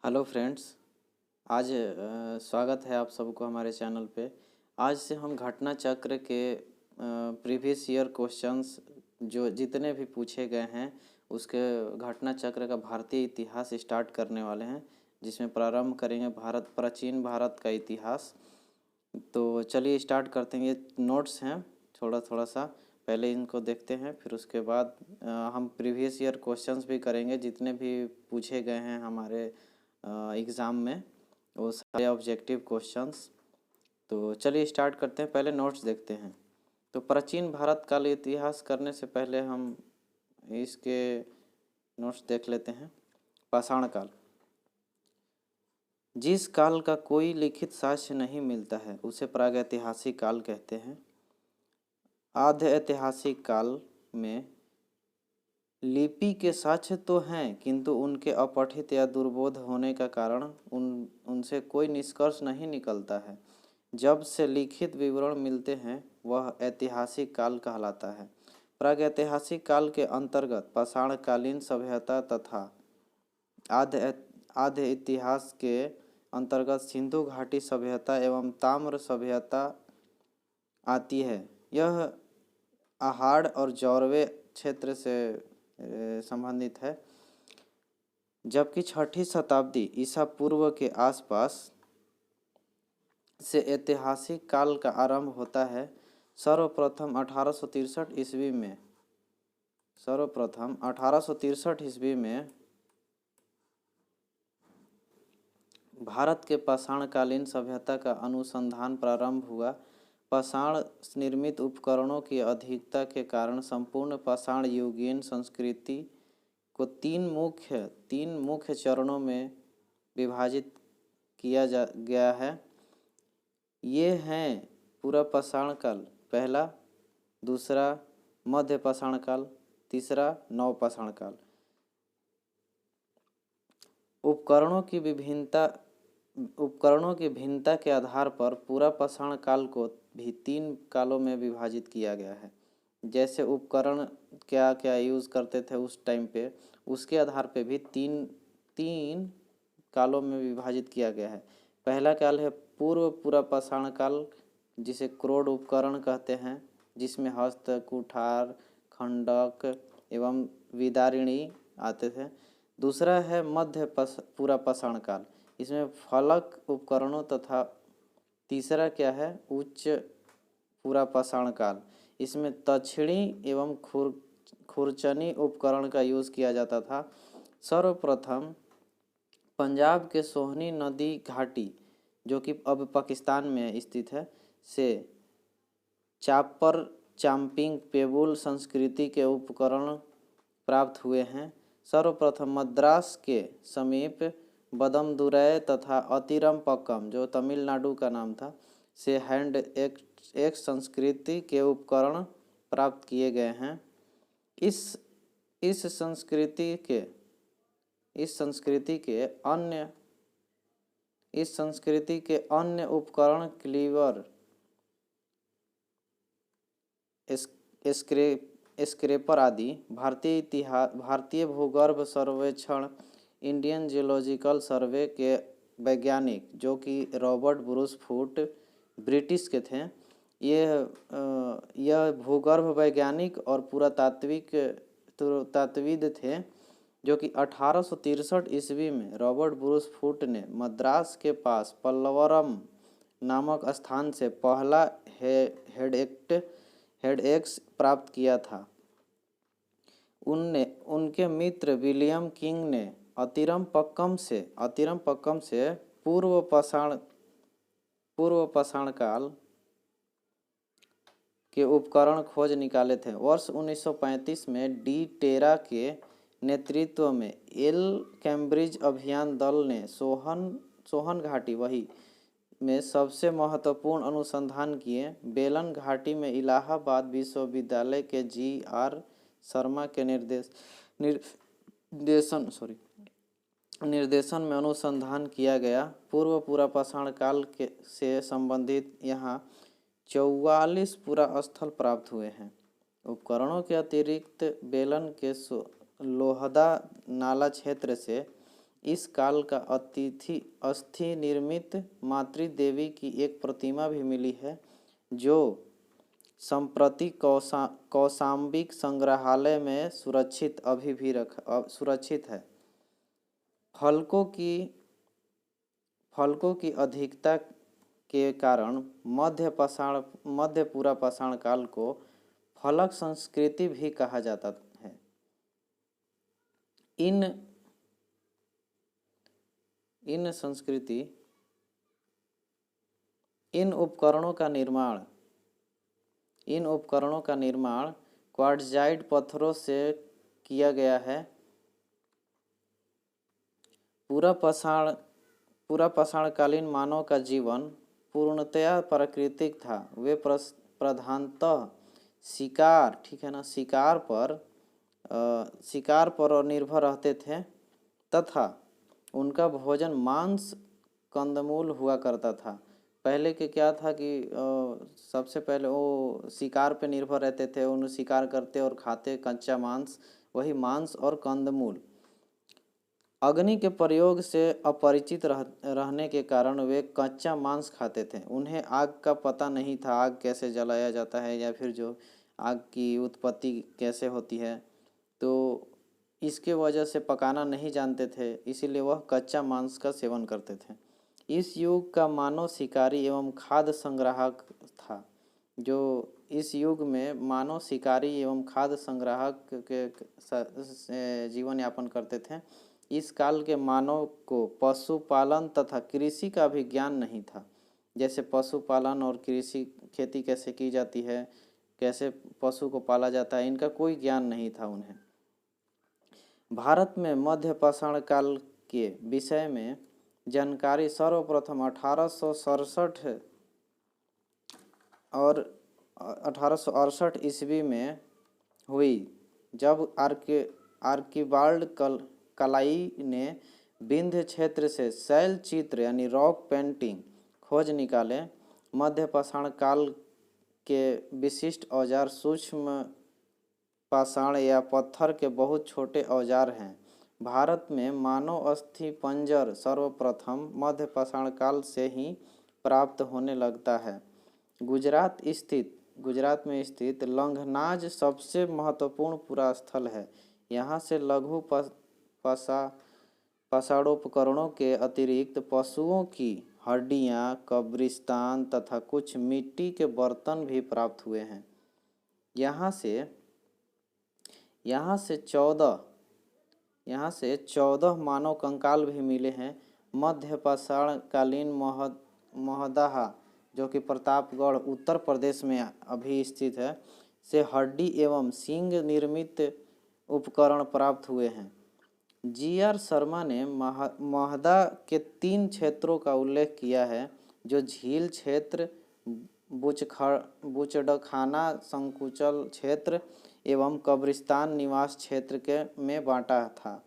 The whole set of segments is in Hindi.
Hello friends. आज स्वागत है आप सबको हमारे चैनल पे। आज से हम घटना चक्र के प्रीवियस ईयर क्वेश्चंस जो जितने भी पूछे गए हैं उसके घटना चक्र का भारतीय इतिहास स्टार्ट करने वाले हैं, जिसमें प्रारंभ करेंगे प्राचीन भारत का इतिहास। तो चलिए स्टार्ट करते हैं। ये नोट्स हैं थोड़ा थोड़ा सा, पहले इनको देखते हैं, फिर उसके बाद हम प्रीवियस ईयर क्वेश्चंस भी करेंगे जितने भी पूछे गए हैं हमारे एग्ज़ाम में, वो सारे ऑब्जेक्टिव क्वेश्चंस। तो चलिए स्टार्ट करते हैं, पहले नोट्स देखते हैं। तो प्राचीन भारत काल इतिहास करने से पहले हम इसके नोट्स देख लेते हैं। पाषाण काल, जिस काल का कोई लिखित साक्ष्य नहीं मिलता है उसे प्रागैतिहासिक काल कहते हैं। आद्य ऐतिहासिक काल में लिपि के साक्ष्य तो हैं, किंतु उनके अपठित या दुर्बोध होने का कारण उनसे कोई निष्कर्ष नहीं निकलता है। जब से लिखित विवरण मिलते हैं वह ऐतिहासिक काल कहलाता है। प्रागैतिहासिक काल के अंतर्गत पाषाणकालीन सभ्यता तथा आद्य इतिहास के अंतर्गत सिंधु घाटी सभ्यता एवं ताम्र सभ्यता आती है। यह आहाड़ और जौरवे क्षेत्र से संबंधित है, जबकि छठी शताब्दी ईसा पूर्व के आसपास से ऐतिहासिक काल का आरंभ होता है। सर्वप्रथम 1863 ईस्वी में भारत के पाषाणकालीन सभ्यता का अनुसंधान प्रारंभ हुआ। पाषाण निर्मित उपकरणों की अधिकता के कारण संपूर्ण पाषाण युगीन संस्कृति को तीन मुख्य चरणों में विभाजित किया गया है। ये हैं पूरा पाषाण काल पहला, दूसरा मध्य पाषाण काल, तीसरा नव पाषाण काल। उपकरणों की भिन्नता के आधार पर पूरा पाषाण काल को भी तीन कालों में विभाजित किया गया है। जैसे उपकरण क्या क्या यूज़ करते थे उस टाइम पे, उसके आधार पे भी तीन कालों में विभाजित किया गया है। पहला काल है पूर्व पूरा पाषाण काल, जिसे क्रोड उपकरण कहते हैं, जिसमें हस्त, कुठार, खंडक एवं विदारिणी आते थे। दूसरा है मध्य पूरा पाषाण काल, इसमें फलक उपकरणों तथा तीसरा क्या है उच्च पूरा पाषाण काल, इसमें दक्षिणी एवं खुरचनी उपकरण का यूज़ किया जाता था। सर्वप्रथम पंजाब के सोहनी नदी घाटी, जो कि अब पाकिस्तान में स्थित है, से चापर चांपिंग पेबुल संस्कृति के उपकरण प्राप्त हुए हैं। सर्वप्रथम मद्रास के समीप बदमदुरै तथा अतिरमपक्कम, जो तमिलनाडु का नाम था, से हैंड एक संस्कृति के उपकरण प्राप्त किए गए हैं। इस संस्कृति के अन्य उपकरण क्लीवर, स्क्रेपर आदि भारतीय भूगर्भ सर्वेक्षण इंडियन जियोलॉजिकल सर्वे के वैज्ञानिक, जो कि रॉबर्ट ब्रूस फूट ब्रिटिश के थे, यह भूगर्भ वैज्ञानिक और पुरातात्विद थे, जो कि 1863 ईस्वी में रॉबर्ट ब्रूस फूट ने मद्रास के पास पल्लवरम नामक स्थान से पहला हेडएक्स प्राप्त किया था। उनके मित्र विलियम किंग ने अतिरमपक्कम से पूर्व पाषाण काल के उपकरण खोज निकाले थे। वर्ष 1935 में डी टेरा के नेतृत्व में कैम्ब्रिज अभियान दल ने सोहन घाटी में सबसे महत्वपूर्ण अनुसंधान किए। बेलन घाटी में इलाहाबाद विश्वविद्यालय के जी.आर. शर्मा के निर्देशन में अनुसंधान किया गया। पूर्व पूरा पाषाण काल से संबंधित यहाँ 44 पुरा स्थल प्राप्त हुए हैं। उपकरणों के अतिरिक्त बेलन के लोहदा नाला क्षेत्र से इस काल का अतिथि अस्थि निर्मित मातृदेवी की एक प्रतिमा भी मिली है, जो संप्रति कौशाम्बी संग्रहालय में सुरक्षित है। फलकों की अधिकता के कारण मध्य पूरा पाषाण काल को फलक संस्कृति भी कहा जाता है। इन उपकरणों का निर्माण क्वार्ट्जाइट पत्थरों से किया गया है। पूरा पाषाणकालीन मानव का जीवन पूर्णतया प्राकृतिक था। वे प्रधानतः शिकार पर निर्भर रहते थे तथा उनका भोजन मांस कंदमूल हुआ करता था। पहले के क्या था कि सबसे पहले वो शिकार पे निर्भर रहते थे, उन शिकार करते और खाते कच्चा मांस, वही मांस और कंदमूल। अग्नि के प्रयोग से अपरिचित रहने के कारण वे कच्चा मांस खाते थे। उन्हें आग का पता नहीं था, आग कैसे जलाया जाता है या फिर जो आग की उत्पत्ति कैसे होती है, तो इसके वजह से पकाना नहीं जानते थे, इसीलिए वह कच्चा मांस का सेवन करते थे। इस युग का मानव शिकारी एवं खाद्य संग्राहक था। इस युग में मानव शिकारी एवं खाद्य संग्राहक के जीवन यापन करते थे। इस काल के मानव को पशुपालन तथा कृषि का भी ज्ञान नहीं था। जैसे पशुपालन और कृषि, खेती कैसे की जाती है, कैसे पशु को पाला जाता है, इनका कोई ज्ञान नहीं था उन्हें। भारत में मध्य पाषाण काल के विषय में जानकारी सर्वप्रथम 1868 ईस्वी में हुई, जब आर्किबाल्ड कलाई ने विंध्य क्षेत्र से शैल चित्र यानी रॉक पेंटिंग खोज निकाले। मध्य पाषाण काल के विशिष्ट औजार सूक्ष्म पाषाण या पत्थर के बहुत छोटे औजार हैं। भारत में मानव अस्थि पंजर सर्वप्रथम मध्य पाषाण काल से ही प्राप्त होने लगता है। गुजरात में स्थित लंघनाज सबसे महत्वपूर्ण पुरास्थल है। यहाँ से लघु पाषाणोपकरणों के अतिरिक्त पशुओं की हड्डियाँ, कब्रिस्तान तथा कुछ मिट्टी के बर्तन भी प्राप्त हुए हैं। यहाँ से 14 मानव कंकाल भी मिले हैं। मध्य पाषाणकालीन महोदाहा, जो कि प्रतापगढ़ उत्तर प्रदेश में अभी स्थित है, से हड्डी एवं सींग निर्मित उपकरण प्राप्त हुए हैं। जी.आर. शर्मा ने महोदा के 3 क्षेत्रों का उल्लेख किया है, जो झील क्षेत्र, बुचड़खाना संकुचल क्षेत्र एवं कब्रिस्तान निवास क्षेत्र में बांटा था।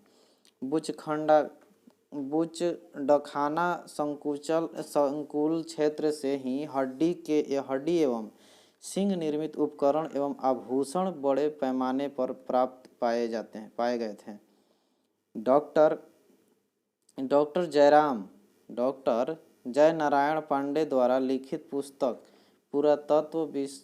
बुचड़खाना संकुल क्षेत्र से ही हड्डी एवं सींग निर्मित उपकरण एवं आभूषण बड़े पैमाने पर प्राप्त पाए गए थे। डॉक्टर जय नारायण पांडे द्वारा लिखित पुस्तक पुरातत्व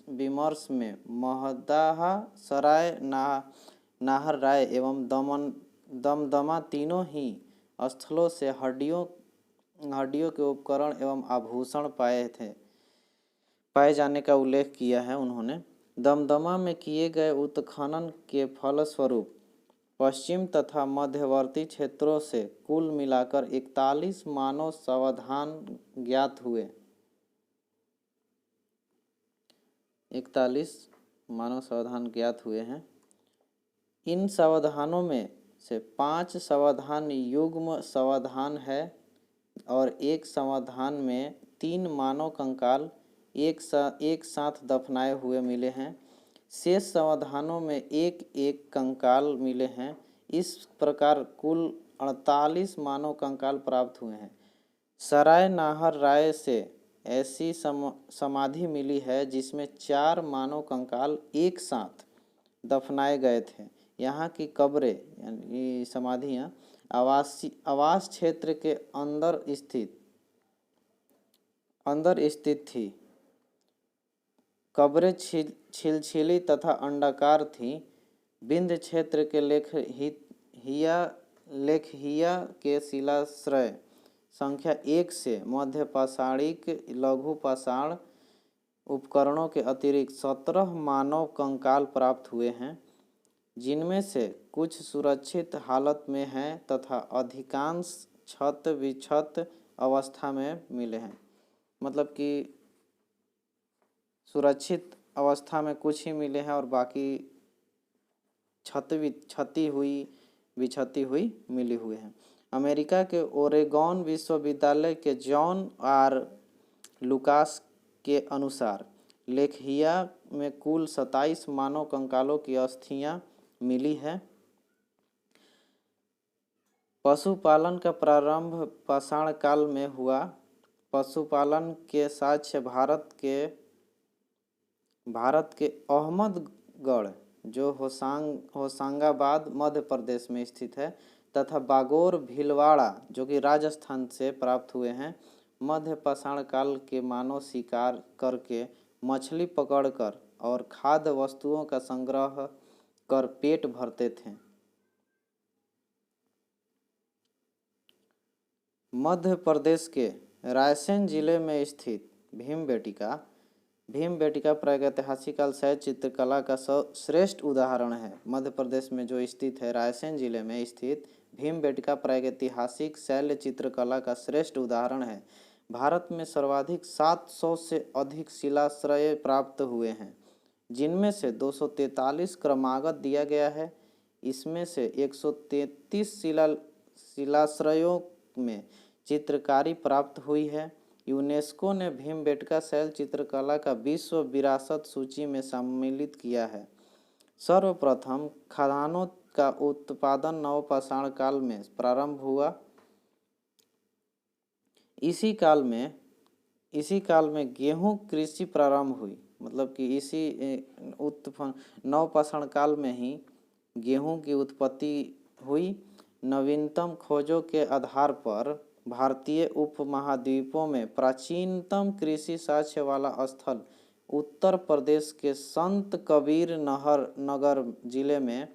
विमर्श में महोदाहा, सराय नाहर राय एवं दमदमा तीनों ही स्थलों से हड्डियों के उपकरण एवं आभूषण पाए जाने का उल्लेख किया है उन्होंने। दमदमा में किए गए उत्खनन के फलस्वरूप पश्चिम तथा मध्यवर्ती क्षेत्रों से कुल मिलाकर 41 मानव समाधान ज्ञात हुए। 41 मानव समाधान ज्ञात हुए हैं। इन समाधानों में से 5 समाधान युग्म समाधान है और एक समाधान में 3 मानव कंकाल एक साथ दफनाए हुए मिले हैं। शेष समाधानों में एक कंकाल मिले हैं। इस प्रकार कुल 48 मानव कंकाल प्राप्त हुए हैं। सराय नाहर राय से ऐसी समाधि मिली है जिसमें 4 मानव कंकाल एक साथ दफनाए गए थे। यहाँ की कब्रें यानी समाधियाँ आवास क्षेत्र के अंदर स्थित थी। कब्रें छिलछिली तथा अंडाकार थी। विंध्य क्षेत्र के लेखहिया के शिलाश्रय संख्या 1 से मध्य पाषाणिक लघु पाषाण उपकरणों के अतिरिक्त 17 मानव कंकाल प्राप्त हुए हैं, जिनमें से कुछ सुरक्षित हालत में हैं तथा अधिकांश क्षत विक्षत अवस्था में मिले हैं। मतलब कि सुरक्षित अवस्था में कुछ ही मिले हैं और बाकी क्षति हुई मिली हुए हैं। अमेरिका के ओरेगॉन विश्वविद्यालय के जॉन आर लुकास के अनुसार लेखहिया में कुल 27 मानव कंकालों की अस्थियां मिली है। पशुपालन का प्रारंभ पाषाण काल में हुआ। पशुपालन के साक्ष्य भारत के अहमदगढ़ जो होशंगाबाद मध्य प्रदेश में स्थित है तथा बागोर भीलवाड़ा जो कि राजस्थान से प्राप्त हुए हैं। मध्य पाषाण काल के मानव शिकार करके मछली पकड़कर और खाद्य वस्तुओं का संग्रह कर पेट भरते थे। मध्य प्रदेश के रायसेन जिले में स्थित भीमबेटका प्रागैतिहासिक काल शैल चित्रकला का श्रेष्ठ उदाहरण है। मध्य प्रदेश में जो स्थित है रायसेन जिले में स्थित भीमबेटका प्रागैतिहासिक शैल चित्रकला का श्रेष्ठ उदाहरण है। भारत में सर्वाधिक 700 से अधिक शिलाश्रय प्राप्त हुए हैं, जिनमें से 243 क्रमागत दिया गया है। इसमें से 133 शिलाश्रयों में चित्रकारी प्राप्त हुई है। यूनेस्को ने भीमबेटका शैल चित्रकला का विश्व विरासत सूची में सम्मिलित किया है। सर्वप्रथम खदानों का उत्पादन नवपाषाण काल में प्रारंभ हुआ। इसी काल में गेहूं कृषि प्रारंभ हुई। मतलब कि इसी नवपाषाण काल में ही गेहूं की उत्पत्ति हुई। नवीनतम खोजों के आधार पर भारतीय उपमहाद्वीपों में प्राचीनतम कृषि साक्ष्य वाला स्थल उत्तर प्रदेश के संत कबीर नगर जिले में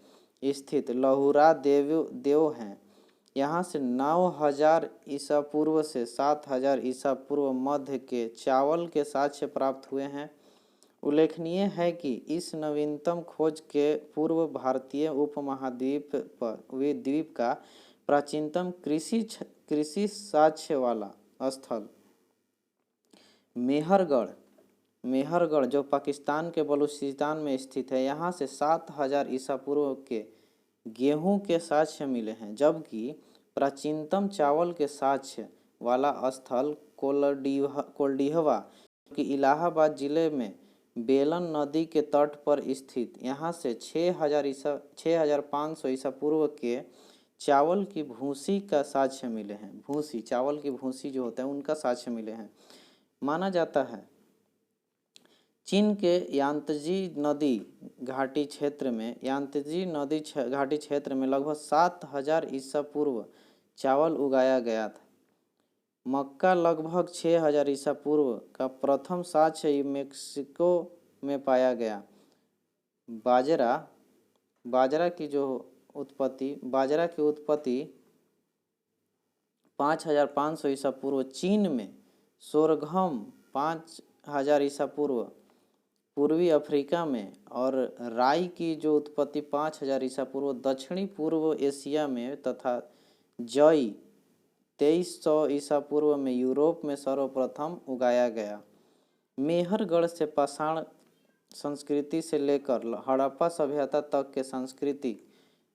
स्थित लहुरा देव हैं। यहाँ से 9000 ईसा पूर्व से 7000 ईसा पूर्व मध्य के चावल के साक्ष्य प्राप्त हुए हैं। उल्लेखनीय है कि इस नवीनतम खोज के पूर्व भारतीय उपमहाद्वीप का प्राचीनतम कृषि साक्ष्य वाला स्थल मेहरगढ़ जो पाकिस्तान के बलूचिस्तान में स्थित है, यहाँ से 7000 ईसा पूर्व के गेहूं के साक्ष्य मिले हैं। जबकि प्राचीनतम चावल के साक्ष्य वाला स्थल कोल्डिहवा कि इलाहाबाद जिले में बेलन नदी के तट पर स्थित, यहाँ से 6500 ईसा पूर्व के चावल की भूसी का साक्ष्य मिले हैं। चावल की भूसी जो होता है उनका साक्ष्य मिले हैं। माना जाता है चीन के यांत्जी नदी घाटी क्षेत्र में लगभग 7000 ईसा पूर्व चावल उगाया गया था। मक्का लगभग 6000 ईसा पूर्व का प्रथम साक्ष्य मेक्सिको में पाया गया। बाजरा की उत्पत्ति 5500 ईसा पूर्व चीन में, सोरघम 5000 ईसा पूर्व पूर्वी अफ्रीका में और राई की जो उत्पत्ति 5000 ईसा पूर्व दक्षिणी पूर्व एशिया में तथा जई 2300 ईसा पूर्व में यूरोप में सर्वप्रथम उगाया गया। मेहरगढ़ से पाषाण संस्कृति से लेकर हड़प्पा सभ्यता तक के सांस्कृतिक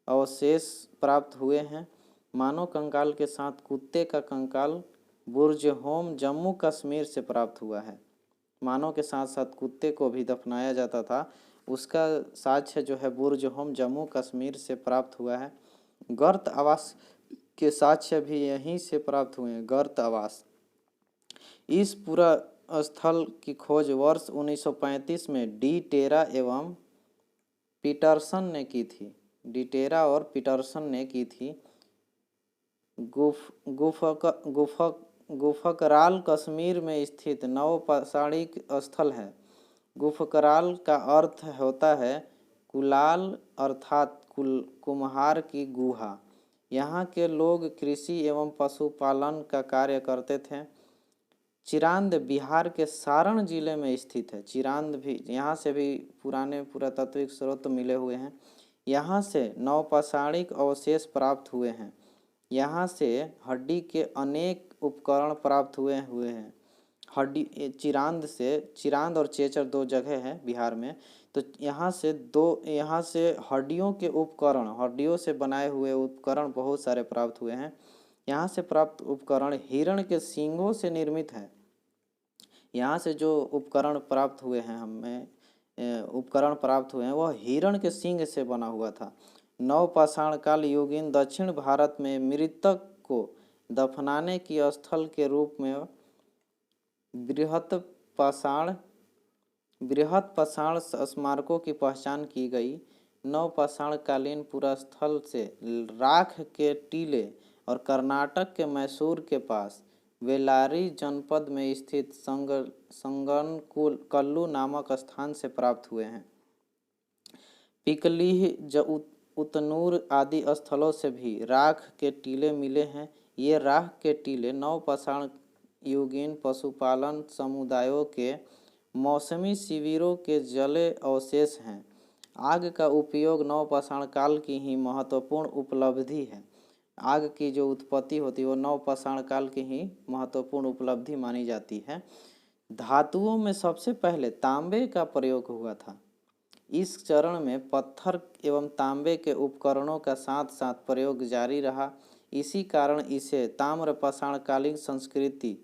अवशेष प्राप्त हुए हैं। मानव कंकाल के साथ कुत्ते का कंकाल बुर्जहोम जम्मू कश्मीर से प्राप्त हुआ है। मानव के साथ साथ कुत्ते को भी दफनाया जाता था, उसका साक्ष्य जो है बुर्जहोम जम्मू कश्मीर से प्राप्त हुआ है। गर्त आवास के साक्ष्य भी यहीं से प्राप्त हुए हैं। गर्त आवास इस पूरा स्थल की खोज वर्ष 1935 में डी टेरा और पीटरसन ने की थी। गुफकराल कश्मीर में स्थित नवपाषाणिक स्थल है। गुफकराल का अर्थ होता है कुलाल अर्थात कुम्हार की गुहा। यहाँ के लोग कृषि एवं पशुपालन का कार्य करते थे। चिरांद बिहार के सारण जिले में स्थित है। चिरांद भी, यहाँ से भी पुराने पुरातात्विक स्रोत मिले हुए हैं। यहाँ से नवपाषाणिक अवशेष प्राप्त हुए हैं। यहाँ से हड्डी के अनेक उपकरण प्राप्त हुए हैं। चिरांद और चेचर दो जगह है बिहार में। तो यहाँ से हड्डियों के उपकरण, हड्डियों से बनाए हुए उपकरण बहुत सारे प्राप्त हुए हैं। यहाँ से प्राप्त उपकरण हिरण के सींगों से निर्मित है। यहाँ से जो उपकरण प्राप्त हुए हैं वह हिरण के सींग से बना हुआ था। नवपाषाण काल युगीन दक्षिण भारत में मृतक को दफनाने की स्थल के रूप में बृहत पाषाण स्मारकों की पहचान की गई। नवपाषाण कालीन पुरास्थल से राख के टीले और कर्नाटक के मैसूर के पास बेल्लारी जनपद में स्थित संगनकल्लू नामक स्थान से प्राप्त हुए हैं। पिकलीह उतनूर आदि स्थलों से भी राख के टीले मिले हैं। ये राख के टीले नवपाषाण युगीन पशुपालन समुदायों के मौसमी शिविरों के जले अवशेष हैं। आग का उपयोग नवपाषाण काल की ही महत्वपूर्ण उपलब्धि है। आग की जो उत्पत्ति होती है वो नवपाषाण काल की ही महत्वपूर्ण उपलब्धि मानी जाती है। धातुओं में सबसे पहले तांबे का प्रयोग हुआ था। इस चरण में पत्थर एवं तांबे के उपकरणों का साथ साथ प्रयोग जारी रहा। इसी कारण इसे ताम्रपाषाणकालीन संस्कृति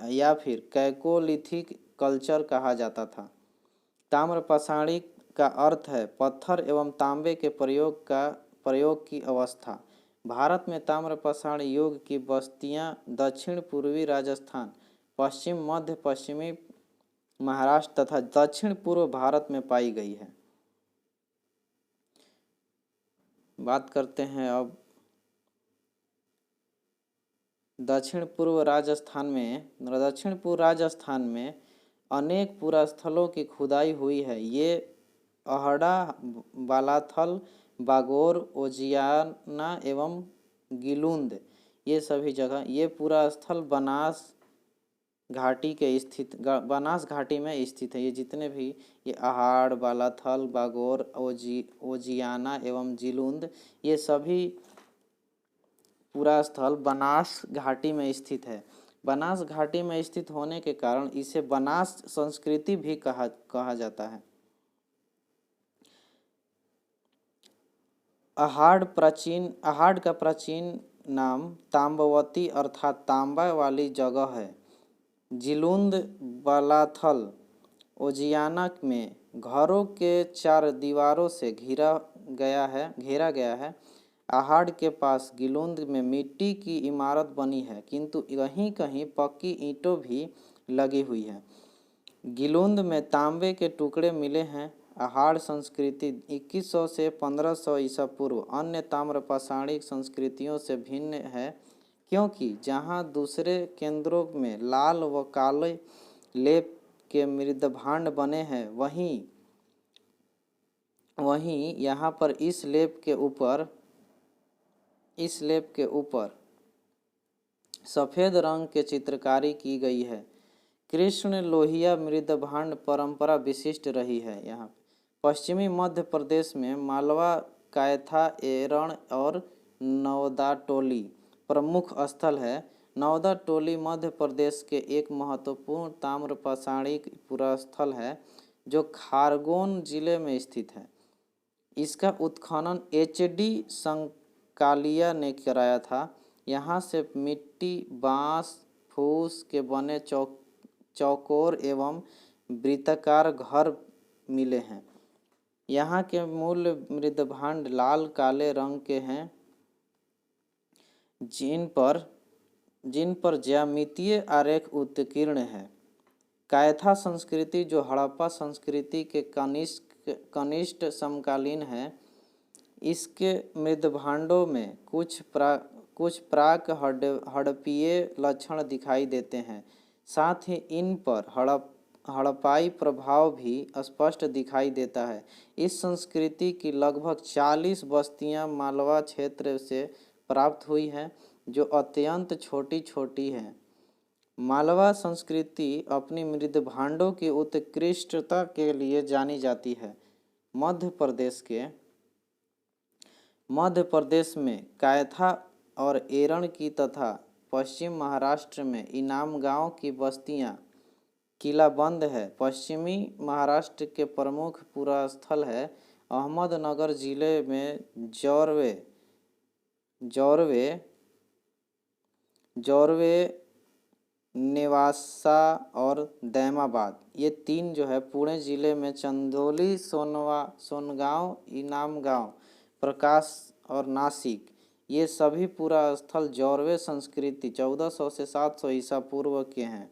या फिर कैकोलिथिक कल्चर कहा जाता था। ताम्रपाषाणिक का अर्थ है पत्थर एवं तांबे के प्रयोग की अवस्था। भारत में ताम्रपाषाण युग की बस्तियां दक्षिण पूर्वी राजस्थान, पश्चिम मध्य पश्चिमी महाराष्ट्र तथा दक्षिण पूर्व भारत में पाई गई है। बात करते हैं अब दक्षिण पूर्व राजस्थान में अनेक पुरास्थलों की खुदाई हुई है। ये अहड़ा, बालाथल, बागोर, ओजियाना एवं गिलुंद, ये सभी जगह ये पुरास्थल बनास घाटी में स्थित है। ये जितने भी ये अहाड़, बालाथल, बागोर, ओजियाना एवं जिलुंद, ये सभी पुरास्थल बनास घाटी में स्थित है। बनास घाटी में स्थित होने के कारण इसे बनास संस्कृति भी कहा जाता है। अहाड़ का प्राचीन नाम ताम्बवती अर्थात तांबा वाली जगह है। जिलुंद, बालाथल, ओजियाना में घरों के चार दीवारों से घेरा गया है। अहाड़ के पास गिलुंद में मिट्टी की इमारत बनी है, किंतु कहीं कहीं पक्की ईंटों भी लगी हुई है। गिलुंद में तांबे के टुकड़े मिले हैं। अहाड़ संस्कृति 2100 से 1500 ईसा पूर्व अन्य ताम्रपाषाणिक संस्कृतियों से भिन्न है, क्योंकि जहां दूसरे केंद्रों में लाल व काले लेप के मृदभांड बने हैं, वहीं यहाँ पर इस लेप के ऊपर सफ़ेद रंग के चित्रकारी की गई है। कृष्ण लोहिया मृदभांड परंपरा विशिष्ट रही है। यहाँ पश्चिमी मध्य प्रदेश में मालवा, कायथा, एरण और नवदाटोली प्रमुख स्थल है। नवदाटोली मध्य प्रदेश के एक महत्वपूर्ण ताम्रपाषाणिक पुरास्थल है जो खारगोन जिले में स्थित है। इसका उत्खनन HD संकालिया ने कराया था। यहाँ से मिट्टी, बांस, फूस के बने चौकोर एवं वृत्ताकार घर मिले हैं। यहाँ के मूल मृदभांड लाल काले रंग के हैं, जिन पर ज्यामितीय आरेख उत्कीर्ण है। कायथा संस्कृति जो हड़प्पा संस्कृति के कनिष्ठ समकालीन है, इसके मृदभांडों में कुछ कुछ प्राक हड़प्पीय लक्षण दिखाई देते हैं। साथ ही इन पर हड़प्पाई प्रभाव भी स्पष्ट दिखाई देता है। इस संस्कृति की लगभग 40 बस्तियां मालवा क्षेत्र से प्राप्त हुई हैं, जो अत्यंत छोटी छोटी हैं। मालवा संस्कृति अपनी मृद भांडों की उत्कृष्टता के लिए जानी जाती है। मध्य प्रदेश में कायथा और एरण की तथा पश्चिम महाराष्ट्र में इनाम गांव की बस्तियां किलाबंद है। पश्चिमी महाराष्ट्र के प्रमुख पुरास्थल है अहमदनगर जिले में जौरवे, नेवासा और दैमाबाद। ये तीन जो है पुणे जिले में चंदौली, सोनगांव, इनामगांव, प्रकाश और नासिक, ये सभी पुरास्थल जौरवे संस्कृति 1400 से 700 ईसा पूर्व के हैं।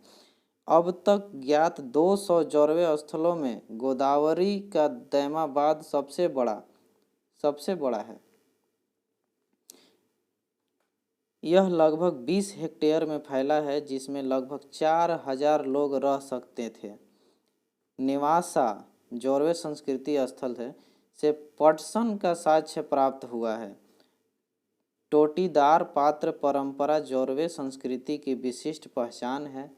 अब तक ज्ञात 200 जौरवे स्थलों में गोदावरी का दैमाबाद सबसे बड़ा है। यह लगभग 20 हेक्टेयर में फैला है, जिसमें लगभग 4000 लोग रह सकते थे। नेवासा जौरवे संस्कृति स्थल से पटसन का साक्ष्य प्राप्त हुआ है। टोटीदार पात्र परंपरा जौरवे संस्कृति की विशिष्ट पहचान है।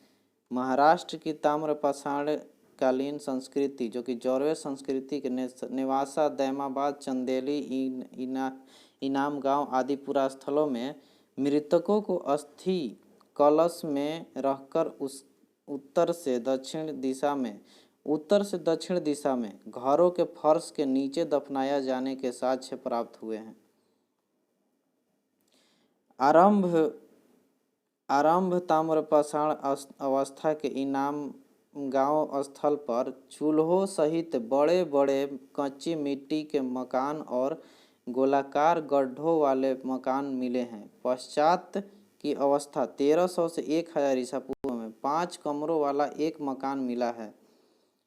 महाराष्ट्र की ताम्रपाषाण कालीन संस्कृति, जो कि जौरवे संस्कृति के नेवासा, दैमाबाद, चंदेली, इनामगांव आदि पुरास्थलों में मृतकों को अस्थि कलश में रखकर उत्तर से दक्षिण दिशा में घरों के फर्श के नीचे दफनाया जाने के साक्ष्य प्राप्त हुए हैं। आरंभ ताम्रपाषाण अवस्था के इनाम गांव स्थल पर चूल्हों सहित बड़े बड़े कच्ची मिट्टी के मकान और गोलाकार गड्ढों वाले मकान मिले हैं। पश्चात की अवस्था 1300 से 1000 ईसा पूर्व में 5 कमरों वाला एक मकान मिला है,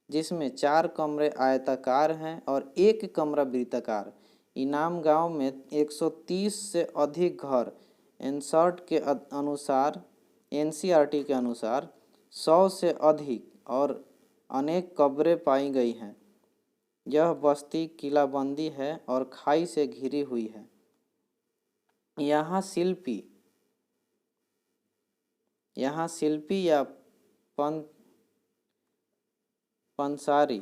जिसमें 4 कमरे आयताकार हैं और 1 कमरा वृत्ताकार। इनाम गांव में 130 से अधिक घर एनसीईआरटी के अनुसार 100 से अधिक और अनेक कब्रें पाई गई हैं। यह बस्ती किलाबंदी है और खाई से घिरी हुई है। यहाँ शिल्पी या पंसारी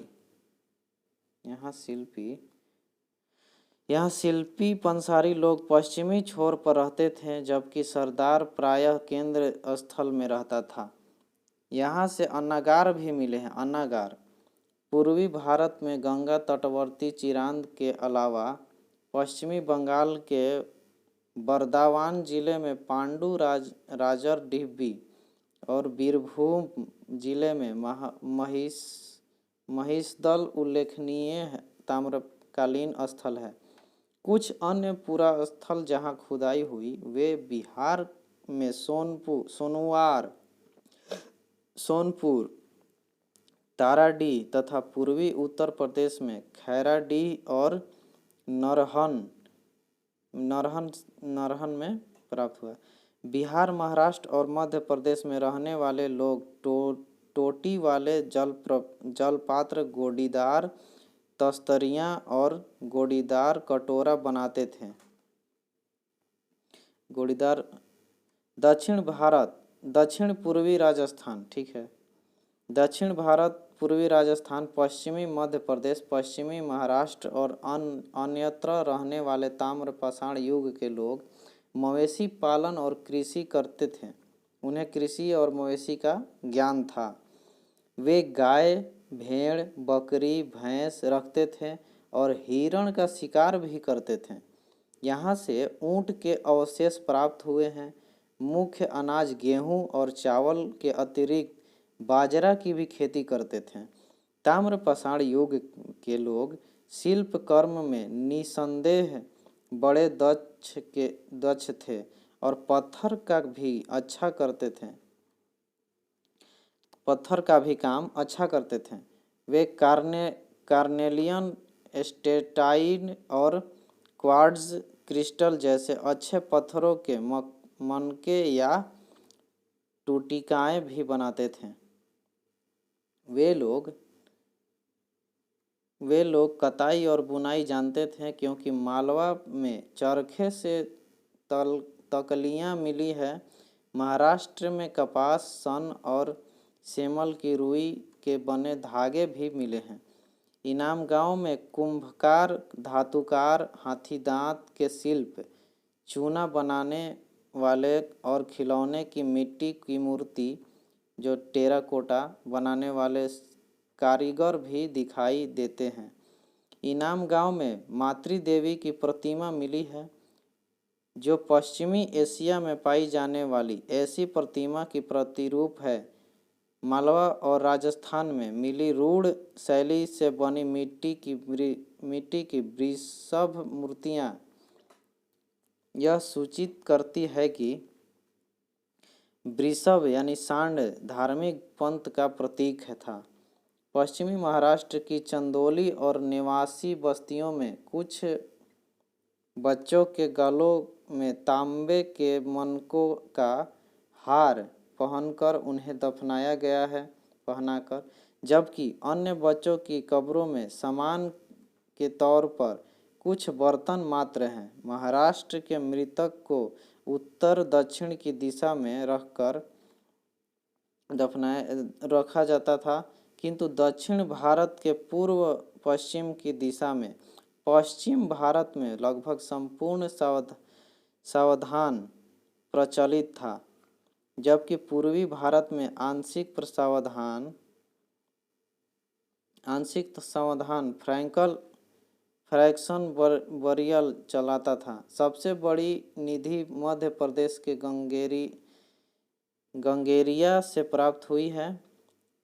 लोग पश्चिमी छोर पर रहते थे, जबकि सरदार प्रायः केंद्र स्थल में रहता था। यहाँ से अन्नागार भी मिले हैं। अन्नागार पूर्वी भारत में गंगा तटवर्ती चिरांद के अलावा पश्चिमी बंगाल के बर्दावान जिले में पांडु राजर डिब्बी और बीरभूम जिले में महिषदल उल्लेखनीय ताम्रकालीन स्थल है। कुछ अन्य पुरास्थल जहाँ खुदाई हुई वे बिहार में सोनपुर, ताराडीह तथा पूर्वी उत्तर प्रदेश में खैराडीह और नरहन में प्राप्त हुआ। बिहार, महाराष्ट्र और मध्य प्रदेश में रहने वाले लोग टोटी वाले जलपात्र, गोडीदार तस्तरियाँ और गोडीदार कटोरा बनाते थे। दक्षिण पूर्वी राजस्थान, ठीक है। दक्षिण भारत, पूर्वी राजस्थान, पश्चिमी मध्य प्रदेश, पश्चिमी महाराष्ट्र और अन्यत्र रहने वाले ताम्रपाषाण युग के लोग मवेशी पालन और कृषि करते थे। उन्हें कृषि और मवेशी का ज्ञान था। वे गाय, भेड़, बकरी, भैंस रखते थे और हिरण का शिकार भी करते थे। यहाँ से ऊँट के अवशेष प्राप्त हुए हैं। मुख्य अनाज गेहूँ और चावल के अतिरिक्त बाजरा की भी खेती करते थे। ताम्रपाषाण युग के लोग शिल्प कर्म में निसंदेह बड़े दक्ष थे और पत्थर का भी काम अच्छा करते थे। वे कार्नेलियन, स्टेटाइन और क्वार्ट्ज क्रिस्टल जैसे अच्छे पत्थरों के मनके या टूटिकाएं भी बनाते थे। वे लोग कताई और बुनाई जानते थे, क्योंकि मालवा में चरखे से तकलियाँ मिली है। महाराष्ट्र में कपास, सन और सेमल की रुई के बने धागे भी मिले हैं। इनाम गांव में कुंभकार, धातुकार, हाथीदांत के शिल्प, चूना बनाने वाले और खिलौने की मिट्टी की मूर्ति, जो टेराकोटा बनाने वाले कारीगर भी दिखाई देते हैं। इनाम गांव में मातृ देवी की प्रतिमा मिली है, जो पश्चिमी एशिया में पाई जाने वाली ऐसी प्रतिमा की प्रतिरूप है। मालवा और राजस्थान में मिली रूढ़ शैली से बनी मिट्टी की वृषभ मूर्तियाँ यह सूचित करती है कि वृषभ यानी सांड धार्मिक पंथ का प्रतीक था। पश्चिमी महाराष्ट्र की चंदौली और निवासी बस्तियों में कुछ बच्चों के गलों में तांबे के मनकों का हार पहनाकर उन्हें दफनाया गया है जबकि अन्य बच्चों की कब्रों में सम्मान के तौर पर कुछ बर्तन मात्र हैं। महाराष्ट्र के मृतक को उत्तर दक्षिण की दिशा में रखा जाता था, किंतु दक्षिण भारत के पूर्व पश्चिम की दिशा में पश्चिम भारत में लगभग संपूर्ण सावधान प्रचलित था, जबकि पूर्वी भारत में आंशिक सावधान फ्रैक्शन बरियल चलाता था। सबसे बड़ी निधि मध्य प्रदेश के गंगेरिया से प्राप्त हुई है।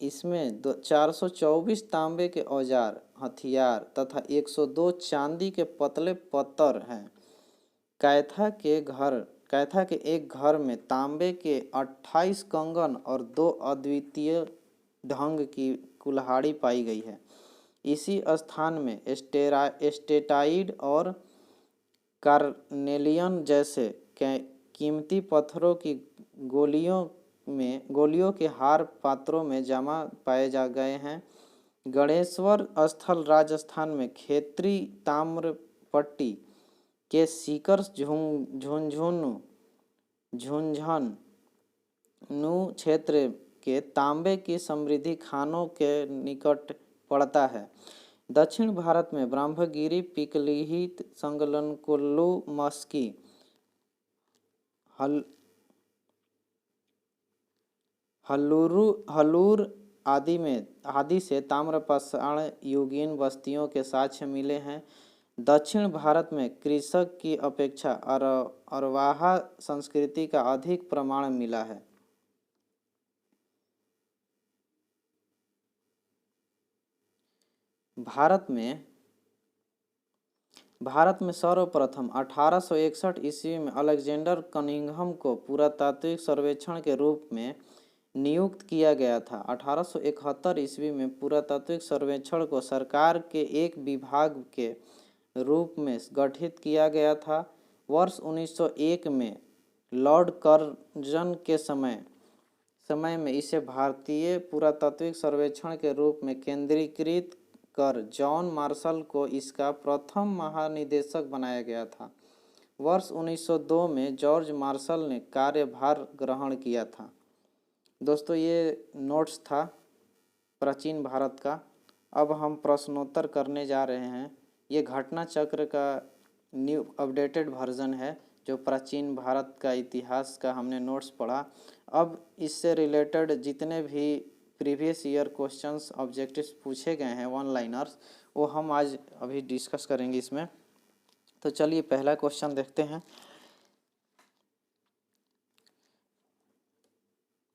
इसमें 424 तांबे के औजार, हथियार तथा 102 चांदी के पतले पत्थर हैं। कैथा के एक घर में तांबे के 28 कंगन और 2 अद्वितीय ढंग की कुल्हाड़ी पाई गई है। इसी स्थान में स्टेटाइड और कार्नेलियन जैसे कीमती पत्थरों की गोलियों के हार पात्रों में जमा पाए जा गए हैं। गणेश्वर स्थल राजस्थान में खेतरी ताम्रपट्टी के सीकर झुंझुनू क्षेत्र के तांबे की समृद्धि खानों के निकट पड़ता है। दक्षिण भारत में ब्रह्मगिरी, पिपलिहित, संगलनकोल्लू, मस्की, हल्लूर आदि से ताम्रपाषाण युगीन बस्तियों के साक्ष्य मिले हैं। दक्षिण भारत में कृषक की अपेक्षा अरवाहा संस्कृति का अधिक प्रमाण मिला है। भारत में सर्वप्रथम 1861 ईस्वी में अलेक्जेंडर कनिंघम को पुरातात्विक सर्वेक्षण के रूप में नियुक्त किया गया था। 1871 ईस्वी में पुरातात्विक सर्वेक्षण को सरकार के एक विभाग के रूप में गठित किया गया था। वर्ष 1901 में लॉर्ड कर्जन के समय में इसे भारतीय पुरातात्विक सर्वेक्षण के रूप में केंद्रीकृत कर जॉन मार्शल को इसका प्रथम महानिदेशक बनाया गया था। वर्ष 1902 में जॉर्ज मार्शल ने कार्यभार ग्रहण किया था। दोस्तों, ये नोट्स था प्राचीन भारत का। अब हम प्रश्नोत्तर करने जा रहे हैं। ये घटना चक्र का न्यू अपडेटेड वर्जन है, जो प्राचीन भारत का इतिहास का हमने नोट्स पढ़ा। अब इससे रिलेटेड जितने भी प्रीवियस ईयर क्वेश्चंस ऑब्जेक्टिव्स पूछे गए हैं वन लाइनर्स, वो हम आज अभी डिस्कस करेंगे इसमें। तो चलिए पहला क्वेश्चन देखते हैं।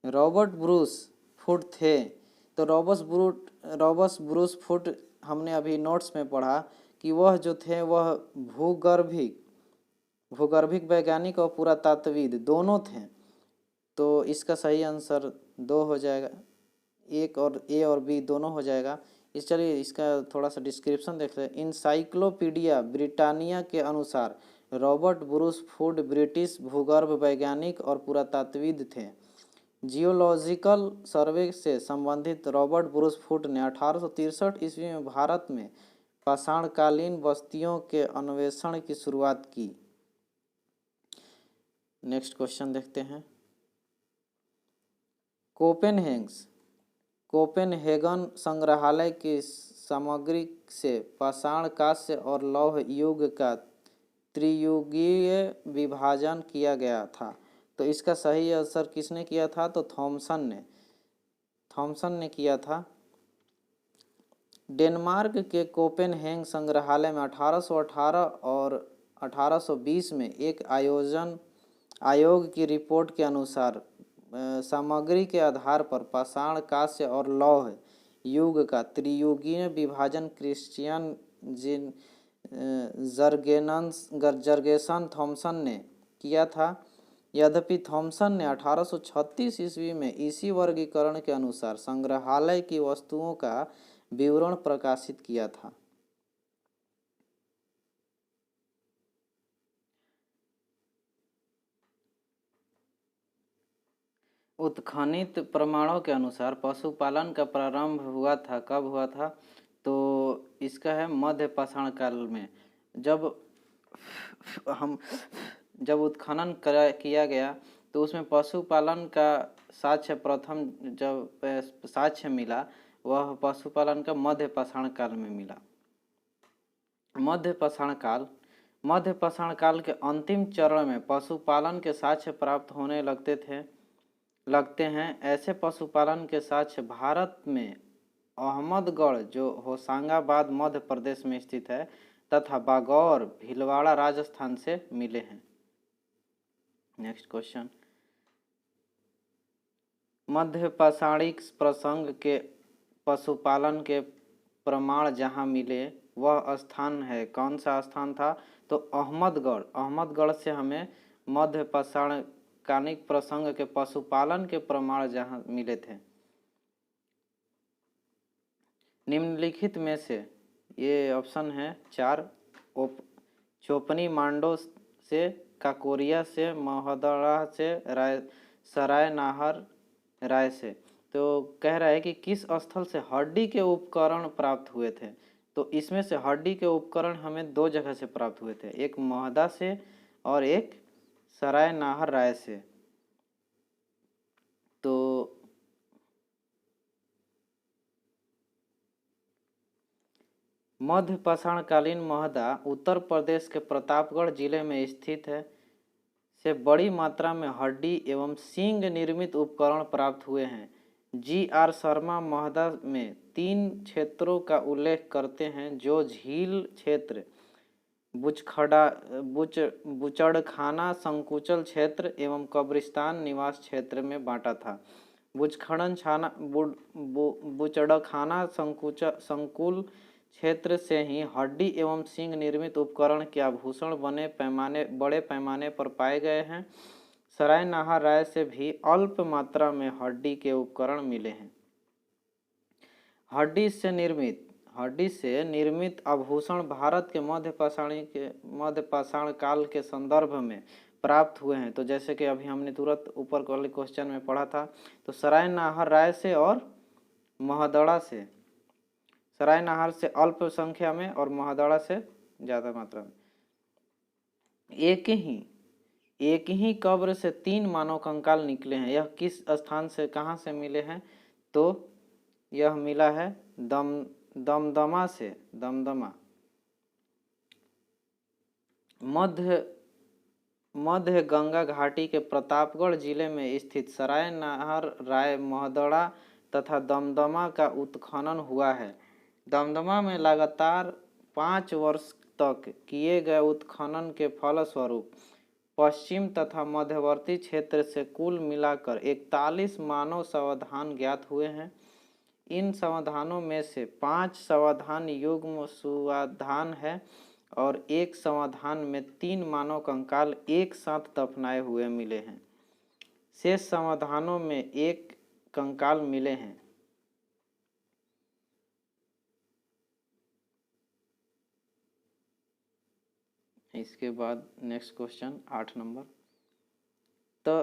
रॉबर्ट ब्रूस फुट थे। तो रॉबर्ट ब्रूस फुट हमने अभी नोट्स में पढ़ा कि वह जो थे वह भूगर्भिक वैज्ञानिक और पुरातत्वविद दोनों थे। तो इसका सही आंसर 2 हो जाएगा। एक और ए और बी दोनों हो जाएगा। चलिए इसका थोड़ा सा डिस्क्रिप्शन देख लें। इंसाइक्लोपीडिया ब्रिटानिया के अनुसार रॉबर्ट ब्रूस फूड ब्रिटिश भूगर्भ वैज्ञानिक और पुरातत्वविद थे। जियोलॉजिकल सर्वे से संबंधित रॉबर्ट ब्रूस फूड ने 1863 ईस्वी में भारत में पाषाणकालीन बस्तियों के अन्वेषण की शुरुआत की। नेक्स्ट क्वेश्चन देखते हैं। कोपेनहेगन संग्रहालय की सामग्री से पाषाण, कांस्य और लौह युग का त्रियुगीय विभाजन किया गया था। तो इसका सही आंसर किसने किया था? तो थॉमसन ने किया था। डेनमार्क के कोपेनहेगन संग्रहालय में 1818 और 1820 में एक आयोग की रिपोर्ट के अनुसार सामग्री के आधार पर पाषाण, कांस्य और लौह युग का त्रियुगीय विभाजन क्रिश्चियन जर्गेसन थॉमसन ने किया था। यद्यपि थॉमसन ने 1836 ईस्वी में इसी वर्गीकरण के अनुसार संग्रहालय की वस्तुओं का विवरण प्रकाशित किया था। उत्खनित प्रमाणों के अनुसार पशुपालन का प्रारंभ हुआ था। कब हुआ था? तो इसका है मध्य पाषाण काल में। जब उत्खनन किया गया तो उसमें पशुपालन का साक्ष्य प्रथम जब साक्ष्य मिला वह पशुपालन का मध्य पाषाण काल में मिला। मध्य पाषाण काल के अंतिम चरण में पशुपालन के साक्ष्य प्राप्त होने लगते हैं। ऐसे पशुपालन के साक्ष्य भारत में अहमदगढ़ जो होशंगाबाद मध्य प्रदेश में स्थित है तथा बागौर भीलवाड़ा राजस्थान से मिले हैं। Next question. मध्य पाषाणिक प्रसंग के पशुपालन के प्रमाण जहां मिले वह स्थान है, कौन सा स्थान था? तो अहमदगढ़ से हमें मध्य पाषाणिक प्रसंग के पशुपालन के प्रमाण जहां मिले थे। निम्नलिखित में से ये ऑप्शन है 4 चोपनी मांडो से, काकोरिया से, महोदड़ा से, सराय नाहर राय से। तो कह रहा है कि किस स्थल से हड्डी के उपकरण प्राप्त हुए थे? तो इसमें से हड्डी के उपकरण हमें 2 जगह से प्राप्त हुए थे, एक महोदा से और एक सराय नाहर राय से। तो मध्य पाषाणकालीन महोदा उत्तर प्रदेश के प्रतापगढ़ जिले में स्थित है। से बड़ी मात्रा में हड्डी एवं सींग निर्मित उपकरण प्राप्त हुए हैं। जी.आर. शर्मा महोदा में 3 क्षेत्रों का उल्लेख करते हैं जो झील क्षेत्र, बुचड़खाना संकुचल क्षेत्र एवं कब्रिस्तान निवास क्षेत्र में बांटा था। बुचड़खाना संकुल क्षेत्र से ही हड्डी एवं सींग निर्मित उपकरण के आभूषण बड़े पैमाने पर पाए गए हैं। सराय नाहर राय से भी अल्प मात्रा में हड्डी के उपकरण मिले हैं। हड्डी से निर्मित आभूषण भारत के मध्य पाषाण काल के संदर्भ में प्राप्त हुए हैं। तो जैसे कि अभी हमने तुरंत ऊपर वाले क्वेश्चन में पढ़ा था, तो सराय नाहर राय से और महोदड़ा से, सराय नाहर से अल्प संख्या में और महोदड़ा से ज्यादा मात्रा में। एक ही कब्र से 3 मानव कंकाल निकले हैं। यह किस स्थान से, कहाँ से मिले हैं? तो यह मिला है दमदमा से। दमदमा मध्य गंगा घाटी के प्रतापगढ़ जिले में स्थित सराय नाहर राय, महोदड़ा तथा दमदमा का उत्खनन हुआ है। दमदमा में लगातार 5 वर्ष तक किए गए उत्खनन के फलस्वरूप पश्चिम तथा मध्यवर्ती क्षेत्र से कुल मिलाकर 41 मानव समाधान ज्ञात हुए हैं। इन समाधानों में से 5 समाधान युग्म समाधान है और एक समाधान में 3 मानव कंकाल एक साथ दफनाए हुए मिले हैं। शेष समाधानों में 1 कंकाल मिले हैं। इसके बाद नेक्स्ट क्वेश्चन 8 नंबर। तो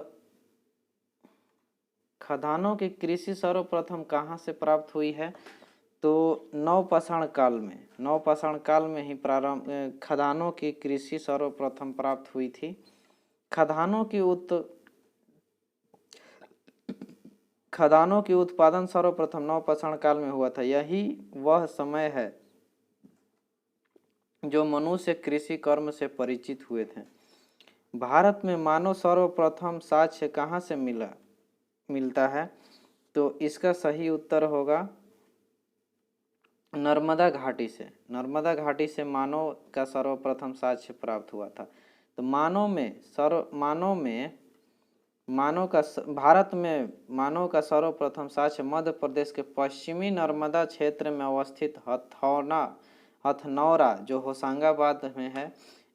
खदानों की कृषि सर्वप्रथम कहाँ से प्राप्त हुई है? तो नवपाषाण काल में, नवपाषाण काल में ही प्रारंभ खदानों की कृषि सर्वप्रथम प्राप्त हुई थी। खदानों की उत्पादन सर्वप्रथम नवपाषाण काल में हुआ था। यही वह समय है जो मनुष्य कृषि कर्म से परिचित हुए थे। भारत में मानव सर्वप्रथम साक्ष्य कहाँ से मिलता है? तो इसका सही उत्तर होगा नर्मदा घाटी से। नर्मदा घाटी से मानव का सर्वप्रथम साक्ष्य प्राप्त हुआ था। तो भारत में मानव का सर्वप्रथम साक्ष्य मध्य प्रदेश के पश्चिमी नर्मदा क्षेत्र में अवस्थित हथनौरा जो होशंगाबाद में है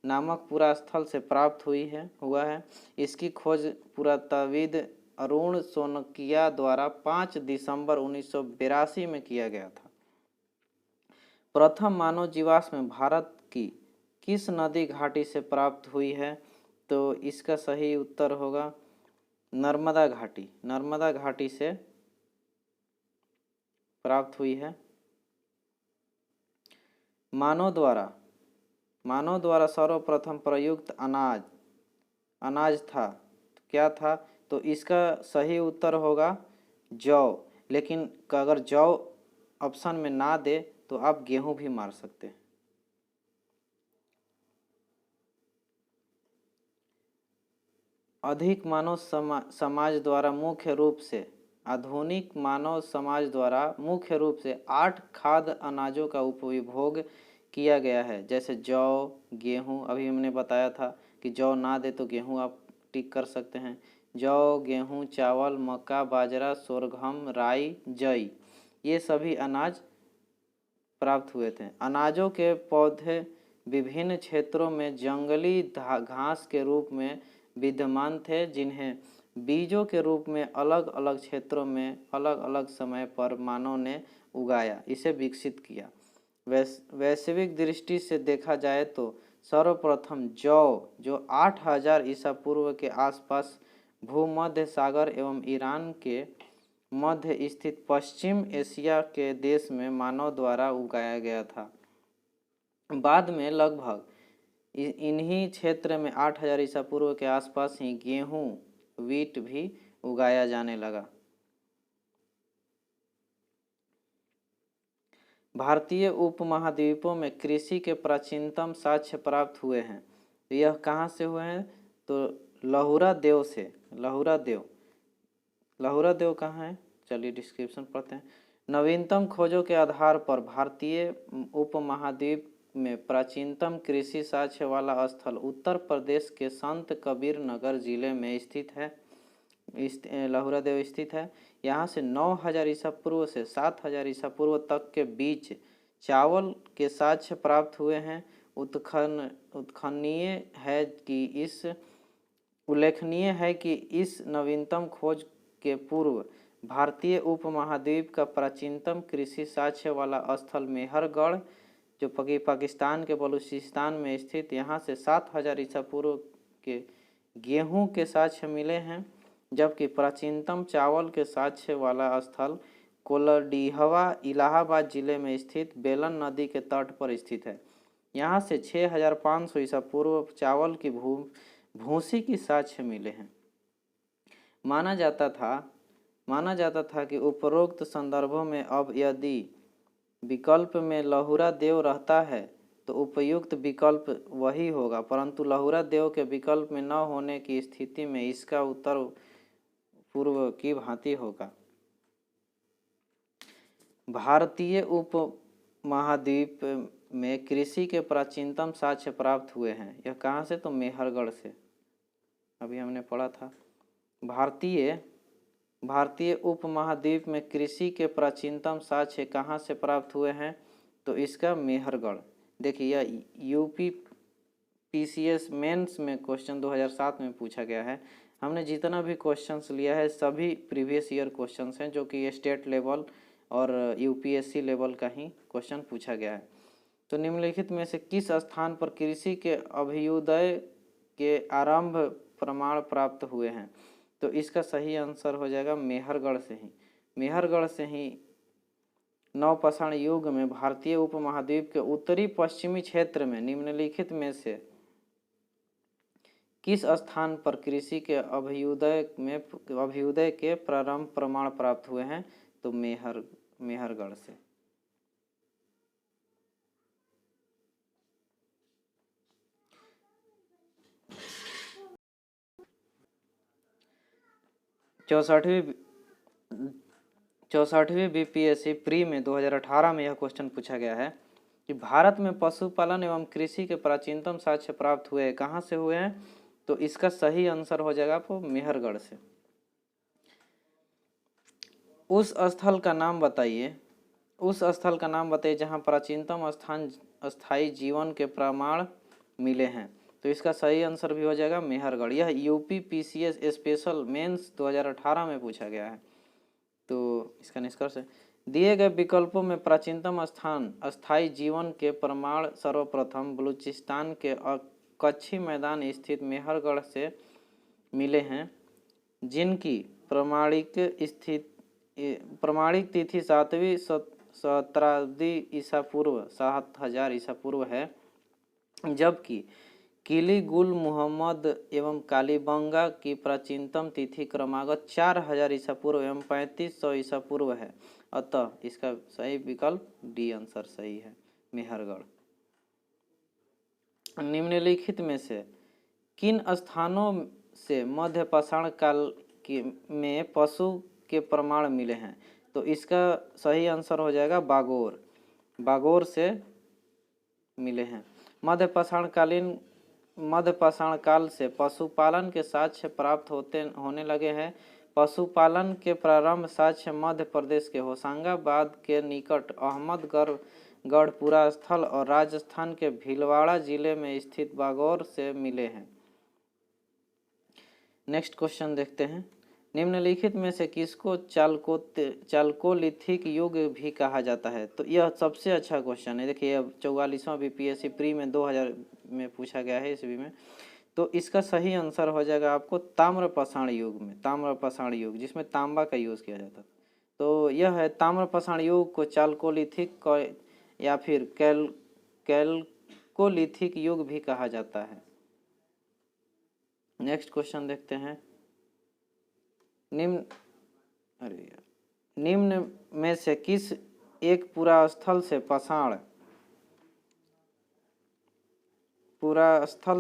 नामक पूरा स्थल से प्राप्त हुआ है। इसकी खोज पुरातत्वविद अरुण सोनकिया द्वारा 5 दिसंबर 1982 में किया गया था। प्रथम मानव जीवाश्म भारत की किस नदी घाटी से प्राप्त हुई है? तो इसका सही उत्तर होगा नर्मदा घाटी। नर्मदा घाटी से प्राप्त हुई है। मानव द्वारा सर्वप्रथम प्रयुक्त अनाज था, क्या था? तो इसका सही उत्तर होगा जौ। लेकिन अगर जौ ऑप्शन में ना दे तो आप गेहूं भी मार सकते हैं। अधिक मानव समाज द्वारा मुख्य रूप से आधुनिक मानव समाज द्वारा मुख्य रूप से 8 खाद्य अनाजों का उपभोग किया गया है, जैसे जौ, गेहूं। अभी हमने बताया था कि जौ ना दे तो गेहूं आप टिक कर सकते हैं। जौ, गेहूं, चावल, मक्का, बाजरा, सोरगम, राई, जई, ये सभी अनाज प्राप्त हुए थे। अनाजों के पौधे विभिन्न क्षेत्रों में जंगली घास के रूप में विद्यमान थे, जिन्हें बीजों के रूप में अलग अलग क्षेत्रों में अलग अलग समय पर मानव ने उगाया, इसे विकसित किया। वैश्विक दृष्टि से देखा जाए तो सर्वप्रथम जौ जो 8000 ईसा पूर्व के आसपास भूमध्य सागर एवं ईरान के मध्य स्थित पश्चिम एशिया के देश में मानव द्वारा उगाया गया था। बाद में लगभग इन्हीं क्षेत्र में 8000 ईसा पूर्व के आसपास ही गेहूं, वीट भी उगाया जाने लगा। भारतीय उपमहाद्वीपों में कृषि के प्राचीनतम साक्ष्य प्राप्त हुए हैं। यह कहाँ से हुए हैं? तो लहुरा देव से। लहुरा देव कहाँ है? चलिए डिस्क्रिप्शन पढ़ते हैं। नवीनतम खोजों के आधार पर भारतीय उपमहाद्वीप में प्राचीनतम कृषि साक्ष्य वाला स्थल उत्तर प्रदेश के संत कबीर नगर जिले में स्थित है। लहुरा देव स्थित है। यहाँ से 9000 ईसा पूर्व से 7000 ईसा पूर्व तक के बीच चावल के साक्ष्य प्राप्त हुए हैं। उल्लेखनीय है कि इस नवीनतम खोज के पूर्व भारतीय उपमहाद्वीप का प्राचीनतम कृषि साक्ष्य वाला स्थल मेहरगढ़ जो पाकिस्तान के बलूचिस्तान में स्थित, यहाँ से 7000 ईसा पूर्व के गेहूं के साक्ष्य मिले हैं, जबकि प्राचीनतम चावल के साक्ष्य वाला स्थल कोलडीहवा इलाहाबाद जिले में स्थित बेलन नदी के तट पर स्थित है। यहाँ से 6500 ईसा पूर्व चावल की भूसी की साक्ष्य मिले हैं। माना जाता था कि उपरोक्त संदर्भों में अब यदि विकल्प में लहुरा देव रहता है तो उपयुक्त विकल्प वही होगा, परंतु लहुरा देव के विकल्प में न होने की स्थिति में इसका उत्तर पूर्व की भांति होगा। भारतीय उपमहाद्वीप में कृषि के प्राचीनतम साक्ष्य प्राप्त हुए हैं। यह कहाँ से? तो मेहरगढ़ से, अभी हमने पढ़ा था। भारतीय उपमहाद्वीप में कृषि के प्राचीनतम साक्ष्य कहाँ से प्राप्त हुए हैं? तो इसका मेहरगढ़। देखिए यह यूपी पीसीएस मेंस में क्वेश्चन 2007 में पूछा गया है। हमने जितना भी क्वेश्चंस लिया है सभी प्रीवियस ईयर क्वेश्चंस हैं, जो कि स्टेट लेवल और यूपीएससी लेवल का ही क्वेश्चन पूछा गया है। तो निम्नलिखित में से किस स्थान पर कृषि के अभ्युदय के आरंभ प्रमाण प्राप्त हुए हैं? तो इसका सही आंसर हो जाएगा मेहरगढ़ से ही। मेहरगढ़ से ही नवपाषाण युग में भारतीय उपमहाद्वीप के उत्तरी पश्चिमी क्षेत्र में निम्नलिखित में से किस स्थान पर कृषि के अभ्युदय के प्रारंभ प्रमाण प्राप्त हुए हैं? तो मेहरगढ़ से। चौसठवीं बीपीएससी प्री में 2018 में यह क्वेश्चन पूछा गया है कि भारत में पशुपालन एवं कृषि के प्राचीनतम साक्ष्य प्राप्त हुए कहाँ से हुए हैं? तो इसका सही आंसर हो जाएगा आपको मेहरगढ़ से। उस स्थल का नाम बताइए जहाँ प्राचीनतम स्थायी जीवन के प्रमाण मिले हैं। तो इसका सही आंसर भी हो जाएगा मेहरगढ़। यह यूपी पीसीएस स्पेशल मेंस 2018 में पूछा गया है। तो इसका निष्कर्ष है दिए गए विकल्पों में प्राचीनतम स्थायी जीवन के प्रमाण सर्वप्रथम बलूचिस्तान के कच्छी मैदान स्थित मेहरगढ़ से मिले हैं, जिनकी प्रमाणिक तिथि 7वीं शताब्दी ईसा पूर्व 7000 ईसा पूर्व है, जबकि किली गुल मुहम्मद एवं कालीबंगा की प्राचीनतम तिथि क्रमागत 4000 ईसा पूर्व एवं 3500 ईसा पूर्व है। अतः इसका सही विकल्प डी आंसर सही है, मेहरगढ़। निम्नलिखित में से किन स्थानों से मध्यपाषाण काल में पशु के प्रमाण मिले हैं? तो इसका सही आंसर हो जाएगा बागोर से मिले हैं। मध्यपाषाण काल से पशुपालन के साक्ष्य प्राप्त होने लगे हैं। पशुपालन के प्रारंभ साक्ष्य मध्य प्रदेश के होशंगाबाद के निकट अहमदगढ़पुरा स्थल और राजस्थान के भीलवाड़ा जिले में स्थित बागौर से मिले हैं। नेक्स्ट क्वेश्चन देखते हैं। निम्नलिखित में से किसको चालकोलिथिक युग भी कहा जाता है? तो यह सबसे अच्छा क्वेश्चन है। देखिए अब 44वां बीपीएससी प्री में 2000 में पूछा गया है ईस्वी में। तो इसका सही आंसर हो जाएगा आपको ताम्रपाषाण युग, जिसमें तांबा का यूज किया जाता है। तो यह है ताम्रपाषाण युग को चालकोलिथिक या फिर कैलकोलिथिक युग भी कहा जाता है। नेक्स्ट क्वेश्चन देखते हैं। निम्न में से किस एक पुरास्थल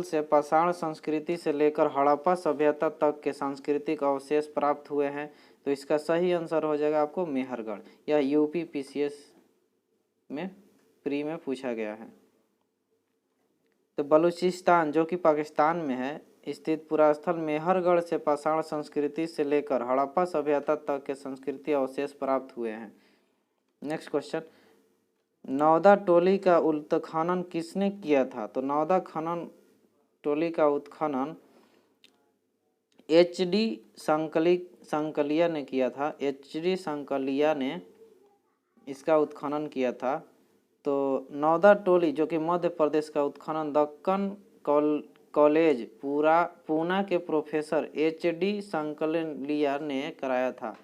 से पाषाण संस्कृति से लेकर हड़प्पा सभ्यता तक के सांस्कृतिक अवशेष प्राप्त हुए हैं? तो इसका सही आंसर हो जाएगा आपको मेहरगढ़। यह यूपी पीसीएस में प्री में पूछा गया है। तो बलूचिस्तान जो कि पाकिस्तान में है स्थित पुरास्थल मेहरगढ़ से पाषाण संस्कृति से लेकर हड़प्पा सभ्यता तक के संस्कृति अवशेष प्राप्त हुए हैं। नेक्स्ट क्वेश्चन, नौदा टोली का उत्खनन किसने किया था? तो नौदा टोली का उत्खनन HD संकलिया ने किया था। HD संकलिया ने इसका उत्खनन किया था। तो नौदा टोली जो कि मध्य प्रदेश का उत्खनन दक्कन कॉलेज पूना के प्रोफेसर HD संकलिया ने कराया था।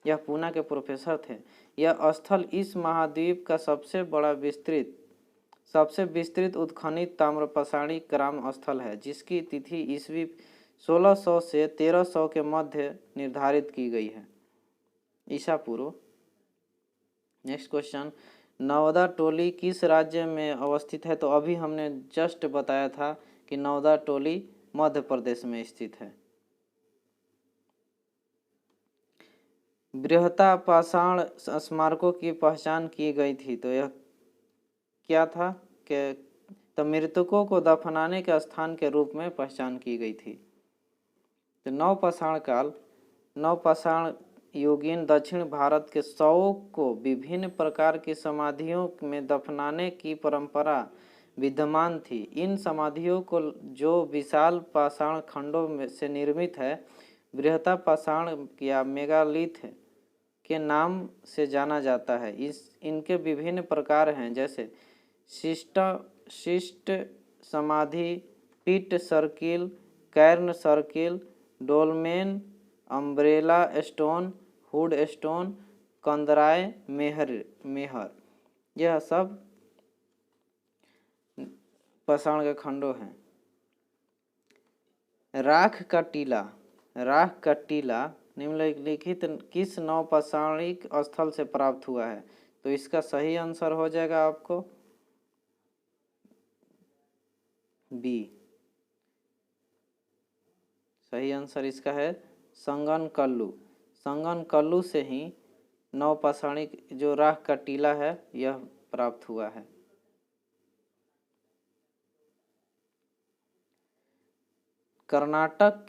यह पूना के प्रोफेसर थे। यह स्थल इस महाद्वीप का सबसे विस्तृत उत्खनित ताम्रपाषाणी ग्राम स्थल है, जिसकी तिथि ईस्वी 1600 से 1300 के मध्य निर्धारित की गई है ईसा पूर्व। नेक्स्ट क्वेश्चन, नौदा टोली किस राज्य में अवस्थित है? तो अभी हमने जस्ट बताया था कि नौदा टोली मध्य प्रदेश में स्थित है। बृहत्पाषाण स्मारकों की पहचान की गई थी। तो यह क्या था कि तो मृतकों को दफनाने के स्थान के रूप में पहचान की गई थी। तो नवपाषाण युगीन दक्षिण भारत के शवों को विभिन्न प्रकार की समाधियों में दफनाने की परंपरा विद्यमान थी। इन समाधियों को जो विशाल पाषाण खंडों से निर्मित है, बृहत्पाषाण या मेगालिथ के नाम से जाना जाता है। इनके विभिन्न प्रकार हैं, जैसे शिष्ट शिष्ट समाधि, pit circle, cairn circle, dolmen, umbrella stone, hood stone, कंदराय मेहर, यह सब पाषाण के खंडों हैं। राख का टीला निम्नलिखित किस नवपाषाणिक स्थल से प्राप्त हुआ है? तो इसका सही आंसर हो जाएगा आपको बी। सही आंसर इसका है संगनकल्लू से ही नवपाषाणिक जो राख का टीला है यह प्राप्त हुआ है। कर्नाटक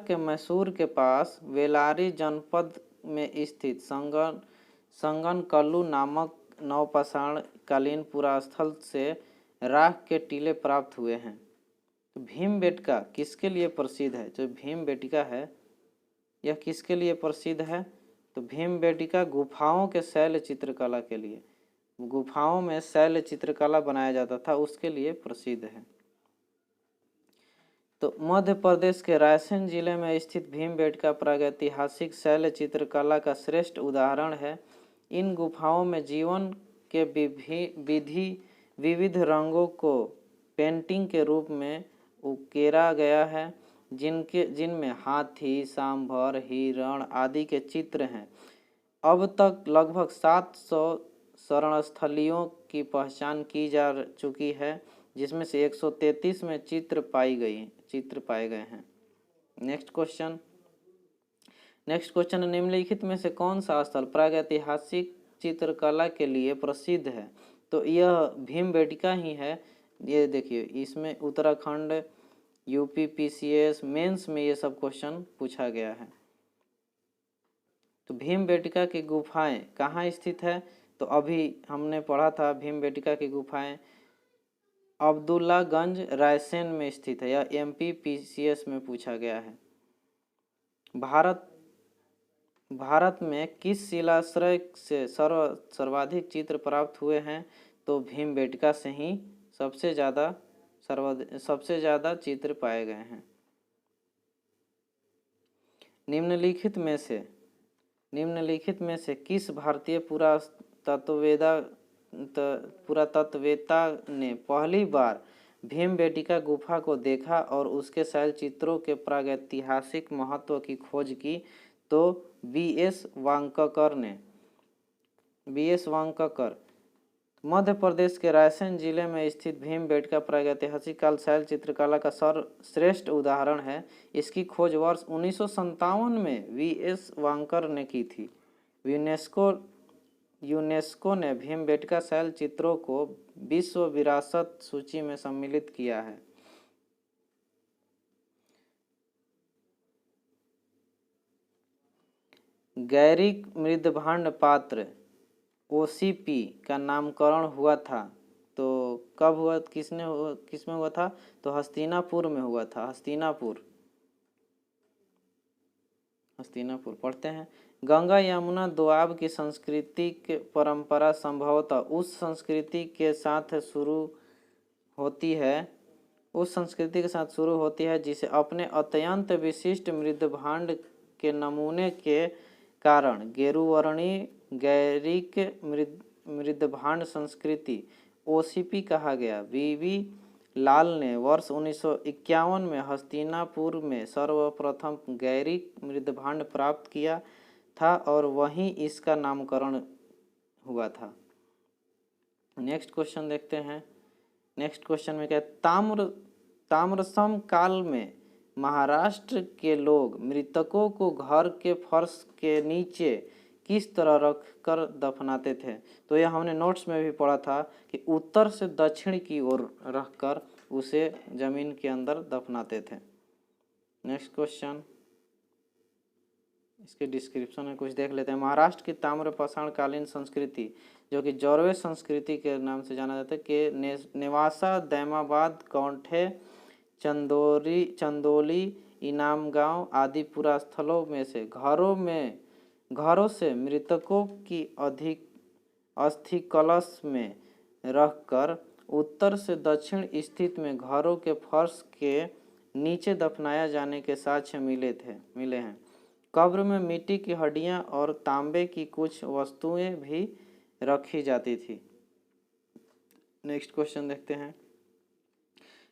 के मैसूर के पास वेलारी जनपद में स्थित संगनकल्लू नामक नवपाषाण कालीन पुरास्थल से राख के टीले प्राप्त हुए हैं। तो भीमबेटका किसके लिए प्रसिद्ध है? जो भीमबेटका है यह किसके लिए प्रसिद्ध है? तो भीमबेटका गुफाओं के शैल चित्रकला के लिए, गुफाओं में शैल चित्रकला बनाया जाता था उसके लिए प्रसिद्ध है। तो मध्य प्रदेश के रायसेन जिले में स्थित भीमबेटका प्रागैतिहासिक शैल चित्रकला का श्रेष्ठ उदाहरण है। इन गुफाओं में जीवन के विविध रंगों को पेंटिंग के रूप में उकेरा गया है, जिनमें हाथी, सांभर, हिरण आदि के चित्र हैं। अब तक लगभग 700 शरणस्थलियों की पहचान की जा चुकी है, जिसमें से 133 में चित्र पाए गए हैं। नेक्स्ट क्वेश्चन निम्नलिखित में से कौन सा स्थल प्रागैतिहासिक चित्रकला के लिए प्रसिद्ध है? तो यह भीमबेटका ही है। ये देखिए, इसमें उत्तराखंड, यूपी पीसीएस मेंस में ये सब क्वेश्चन पूछा गया है। तो भीमबेटका की गुफाएं कहाँ स्थित है? तो अभी हमने पढ़ा था भीमबेटका की गुफाएं अब्दुल्लागंज रायसेन में स्थित है। यह एमपी पीसीएस में पूछा गया है। भारत में किस शिलाश्रय से सर्वाधिक चित्र प्राप्त हुए हैं? तो भीमबेटका से ही सबसे ज़्यादा चित्र पाए गए हैं। निम्नलिखित में से किस भारतीय पुरातत्ववेत्ता ने पहली बार भीमबेटका गुफा को देखा और उसके शैल चित्रों के प्रागैतिहासिक महत्व की खोज की? तो बीएस वांककर मध्य प्रदेश के रायसेन जिले में स्थित भीमबेटका प्रागैतिहासिक काल शैल चित्रकला का सर्वश्रेष्ठ उदाहरण है। इसकी खोज वर्ष 1957 में वीएस वांकर ने की थी। यूनेस्को ने भीमबेटका शैल चित्रों को विश्व विरासत सूची में सम्मिलित किया है। गैरिक मृदभांड पात्र ओसीपी का नामकरण हुआ था। तो कब हुआ, किसमें हुआ था? तो हस्तिनापुर में हुआ था। हस्तिनापुर पढ़ते हैं। गंगा यमुना दोआब की सांस्कृतिक परंपरा संभवतः उस संस्कृति के साथ शुरू होती है जिसे अपने अत्यंत विशिष्ट मृदभांड के नमूने के कारण गेरुवर्णी गैरिक मृदभांड संस्कृति ओसीपी कहा गया। वीवी लाल ने वर्ष 1951 में हस्तिनापुर में सर्वप्रथम गैरिक मृदभांड प्राप्त किया था और वहीं इसका नामकरण हुआ था। नेक्स्ट क्वेश्चन देखते हैं। नेक्स्ट क्वेश्चन में क्या है? ताम्रसम काल में महाराष्ट्र के लोग मृतकों को घर के फर्श के नीचे किस तरह रखकर दफनाते थे? तो यह हमने नोट्स में भी पढ़ा था कि उत्तर से दक्षिण की ओर रखकर उसे जमीन के अंदर दफनाते थे। नेक्स्ट क्वेश्चन, इसके डिस्क्रिप्शन में कुछ देख लेते हैं। महाराष्ट्र की ताम्रपाषाण कालीन संस्कृति, जो कि जौरवे संस्कृति के नाम से जाना जाता है, के नेवासा, दैमाबाद, कौंठे, चंदोली, इनामगांव आदि पुरास्थलों में से घरों से मृतकों की अधिक अस्थि कलश में रखकर उत्तर से दक्षिण स्थित में घरों के फर्श के नीचे दफनाया जाने के साक्ष्य मिले हैं। कब्र में मिट्टी की हड्डियां और तांबे की कुछ वस्तुएं भी रखी जाती थी। नेक्स्ट क्वेश्चन देखते हैं।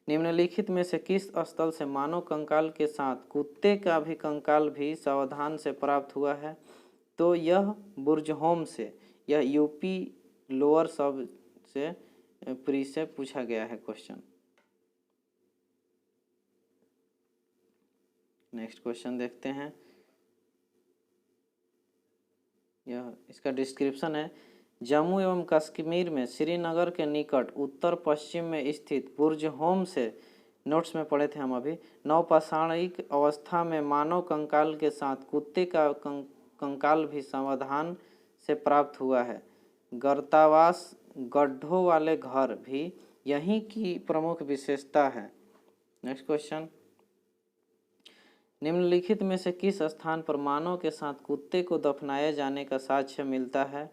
निम्नलिखित में से किस स्थल से मानव कंकाल के साथ कुत्ते का भी कंकाल भी सावधान से प्राप्त हुआ है? तो यह बुर्जहोम से, यह यूपी लोअर सब से प्री से पूछा गया है क्वेश्चन। नेक्स्ट क्वेश्चन देखते हैं। यह इसका डिस्क्रिप्शन है। जम्मू एवं कश्मीर में श्रीनगर के निकट उत्तर पश्चिम में स्थित बुर्जहोम से, नोट्स में पढ़े थे हम अभी, नवपाषाणिक अवस्था में मानव कंकाल के साथ कुत्ते का कंकाल भी सावधान से प्राप्त हुआ है। गर्तावास गड्ढों वाले घर भी यहीं की प्रमुख विशेषता है। Next question. निम्नलिखित में से किस स्थान पर मानव के साथ कुत्ते को दफनाए जाने का साक्ष्य मिलता है?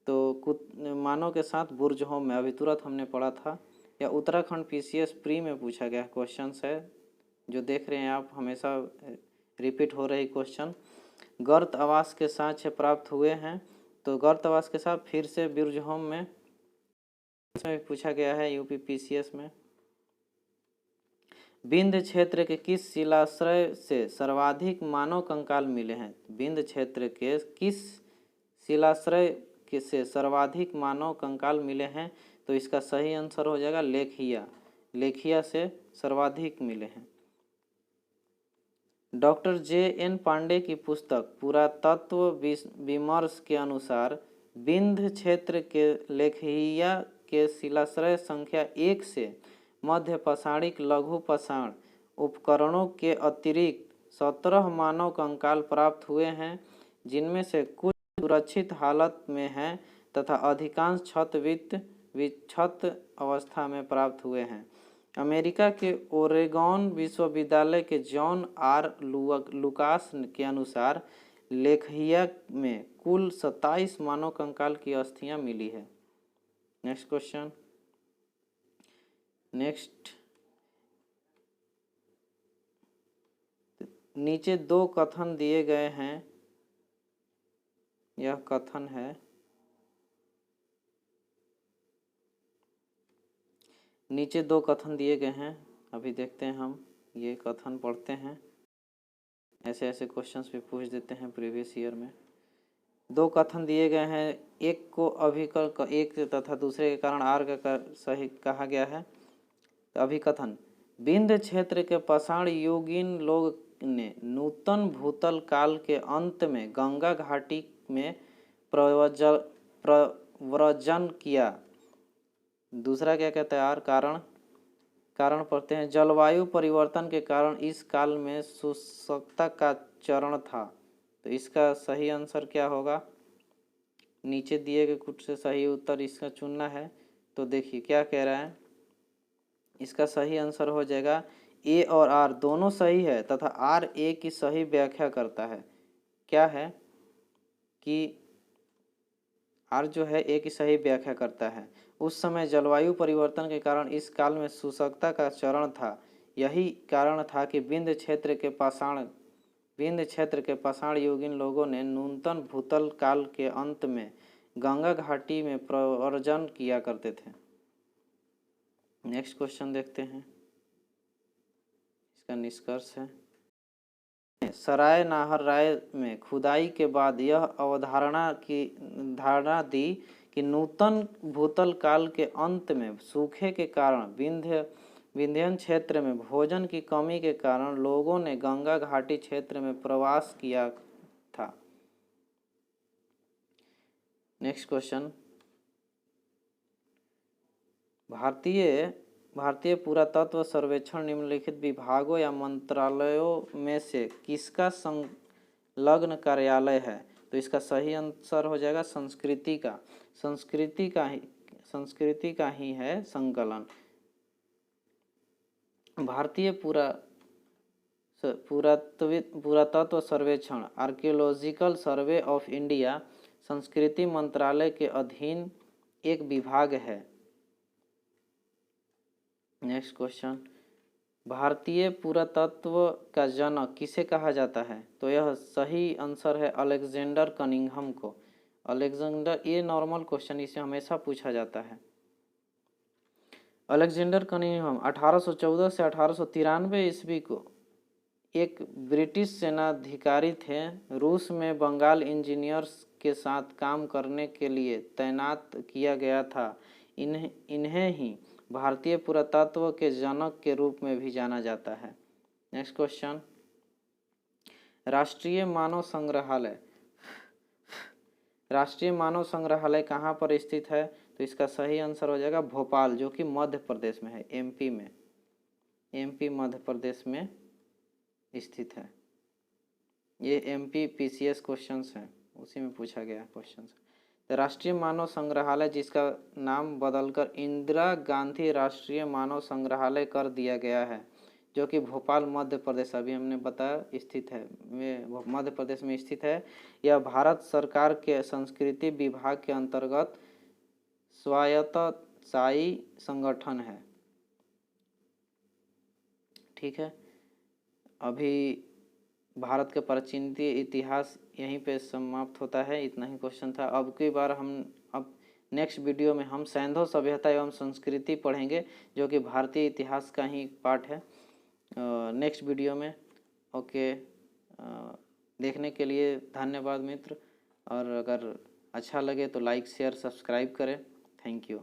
तो मानव के साथ बुर्जहोम में, अभी तुरंत हमने पढ़ा था। या उत्तराखंड पीसीएस प्री में पूछा गया क्वेश्चन है, जो देख रहे हैं आप, हमेशा रिपीट हो रही क्वेश्चन। गर्त आवास के साक्ष्य प्राप्त हुए हैं, तो गर्त आवास के साथ फिर से बुर्जहोम में इसमें पूछा गया है यूपी पीसीएस में। विंध्य क्षेत्र के किस शिलाश्रय से सर्वाधिक मानव कंकाल मिले हैं? विंध्य क्षेत्र के किस शिलाश्रय से सर्वाधिक मानव कंकाल मिले हैं? तो इसका सही आंसर हो जाएगा लेखिया। लेखिया से सर्वाधिक मिले हैं। Doctor JN. पांडे की पुस्तक पुरातत्व विमर्श के अनुसार विंध्य क्षेत्र के लेखिया के शिलाश्रय संख्या 1 से मध्य पाषाणिक लघु पाषाण उपकरणों के अतिरिक्त 17 मानव कंकाल प्राप्त हुए हैं, जिनमें से कुछ सुरक्षित हालत में हैं तथा अधिकांश क्षत अवस्था में प्राप्त हुए हैं। अमेरिका के ओरेगॉन विश्वविद्यालय के जॉन आर लुकास के अनुसार लेखिया में कुल 27 मानव कंकाल की अस्थियां मिली है। Next question. नेक्स्ट, नीचे 2 कथन दिए गए हैं। यह कथन है, नीचे 2 कथन दिए गए हैं, अभी देखते हैं हम, ये कथन पढ़ते हैं। ऐसे ऐसे क्वेश्चंस भी पूछ देते हैं प्रीवियस ईयर में। 2 कथन दिए गए हैं, एक को अभिकल्प एक तथा दूसरे के कारण आर का सही कहा गया है। अभिकथन, विंध्य क्षेत्र के पाषाण युगीन लोग ने नूतन भूतल काल के अंत में गंगा घाटी में प्रव्रजन किया। दूसरा क्या कहता है यार? कारण पढ़ते हैं, जलवायु परिवर्तन के कारण इस काल में शुष्कता का चरण था। तो इसका सही आंसर क्या होगा? नीचे दिए गए कुछ से सही उत्तर इसका चुनना है। तो देखिए क्या कह रहा है, इसका सही आंसर हो जाएगा ए और आर दोनों सही है तथा आर ए की सही व्याख्या करता है। क्या है कि आर जो है ए की सही व्याख्या करता है। उस समय जलवायु परिवर्तन के कारण इस काल में शुष्कता का चरण था। यही कारण था कि विंध्य क्षेत्र के पाषाण युगीन लोगों ने नूतन भूतल काल के अंत में गंगा घाटी में प्रव्रजन किया करते थे। नेक्स्ट क्वेश्चन देखते हैं, इसका निष्कर्ष है। सराय नाहर राय में खुदाई के बाद यह धारणा दी कि नूतन भूतल काल के अंत में सूखे के कारण विंध्यन क्षेत्र में भोजन की कमी के कारण लोगों ने गंगा घाटी क्षेत्र में प्रवास किया था। नेक्स्ट क्वेश्चन, भारतीय पुरातत्व सर्वेक्षण निम्नलिखित विभागों या मंत्रालयों में से किसका संलग्न कार्यालय है? तो इसका सही आंसर हो जाएगा संस्कृति का ही है संकलन। भारतीय पुरातत्व सर्वेक्षण आर्कियोलॉजिकल सर्वे ऑफ इंडिया संस्कृति मंत्रालय के अधीन एक विभाग है। नेक्स्ट क्वेश्चन, भारतीय पुरातत्व का जनक किसे कहा जाता है? तो यह सही आंसर है अलेक्जेंडर कनिंघम को। अलेक्जेंडर, ये नॉर्मल क्वेश्चन इसे हमेशा पूछा जाता है। अलेक्जेंडर कनिंघम 1814 से 1893 ईस्वी को एक ब्रिटिश सेनाधिकारी थे। रूस में बंगाल इंजीनियर्स के साथ काम करने के लिए तैनात किया गया था। इन्हें ही भारतीय पुरातत्व के जनक के रूप में भी जाना जाता है। नेक्स्ट क्वेश्चन, राष्ट्रीय मानव संग्रहालय कहाँ पर स्थित है? तो इसका सही आंसर हो जाएगा भोपाल, जो कि मध्य प्रदेश में है, एमपी में। एमपी मध्य प्रदेश में स्थित है। ये एमपी पीसीएस क्वेश्चंस हैं, उसी में पूछा गया क्वेश्चन। तो राष्ट्रीय मानव संग्रहालय, जिसका नाम बदलकर इंदिरा गांधी राष्ट्रीय मानव संग्रहालय कर दिया गया है, जो कि भोपाल मध्य प्रदेश, अभी हमने बताया, स्थित है, मध्य प्रदेश में स्थित है। यह भारत सरकार के संस्कृति विभाग के अंतर्गत स्वायत्तशासी संगठन है। ठीक है, अभी भारत के प्राचीन इतिहास यहीं पे समाप्त होता है। इतना ही क्वेश्चन था। अब की बार अब नेक्स्ट वीडियो में हम सैंधव सभ्यता एवं संस्कृति पढ़ेंगे, जो कि भारतीय इतिहास का ही पार्ट है, नेक्स्ट वीडियो में। ओके, देखने के लिए धन्यवाद मित्र, और अगर अच्छा लगे तो लाइक शेयर सब्सक्राइब करें। Thank you.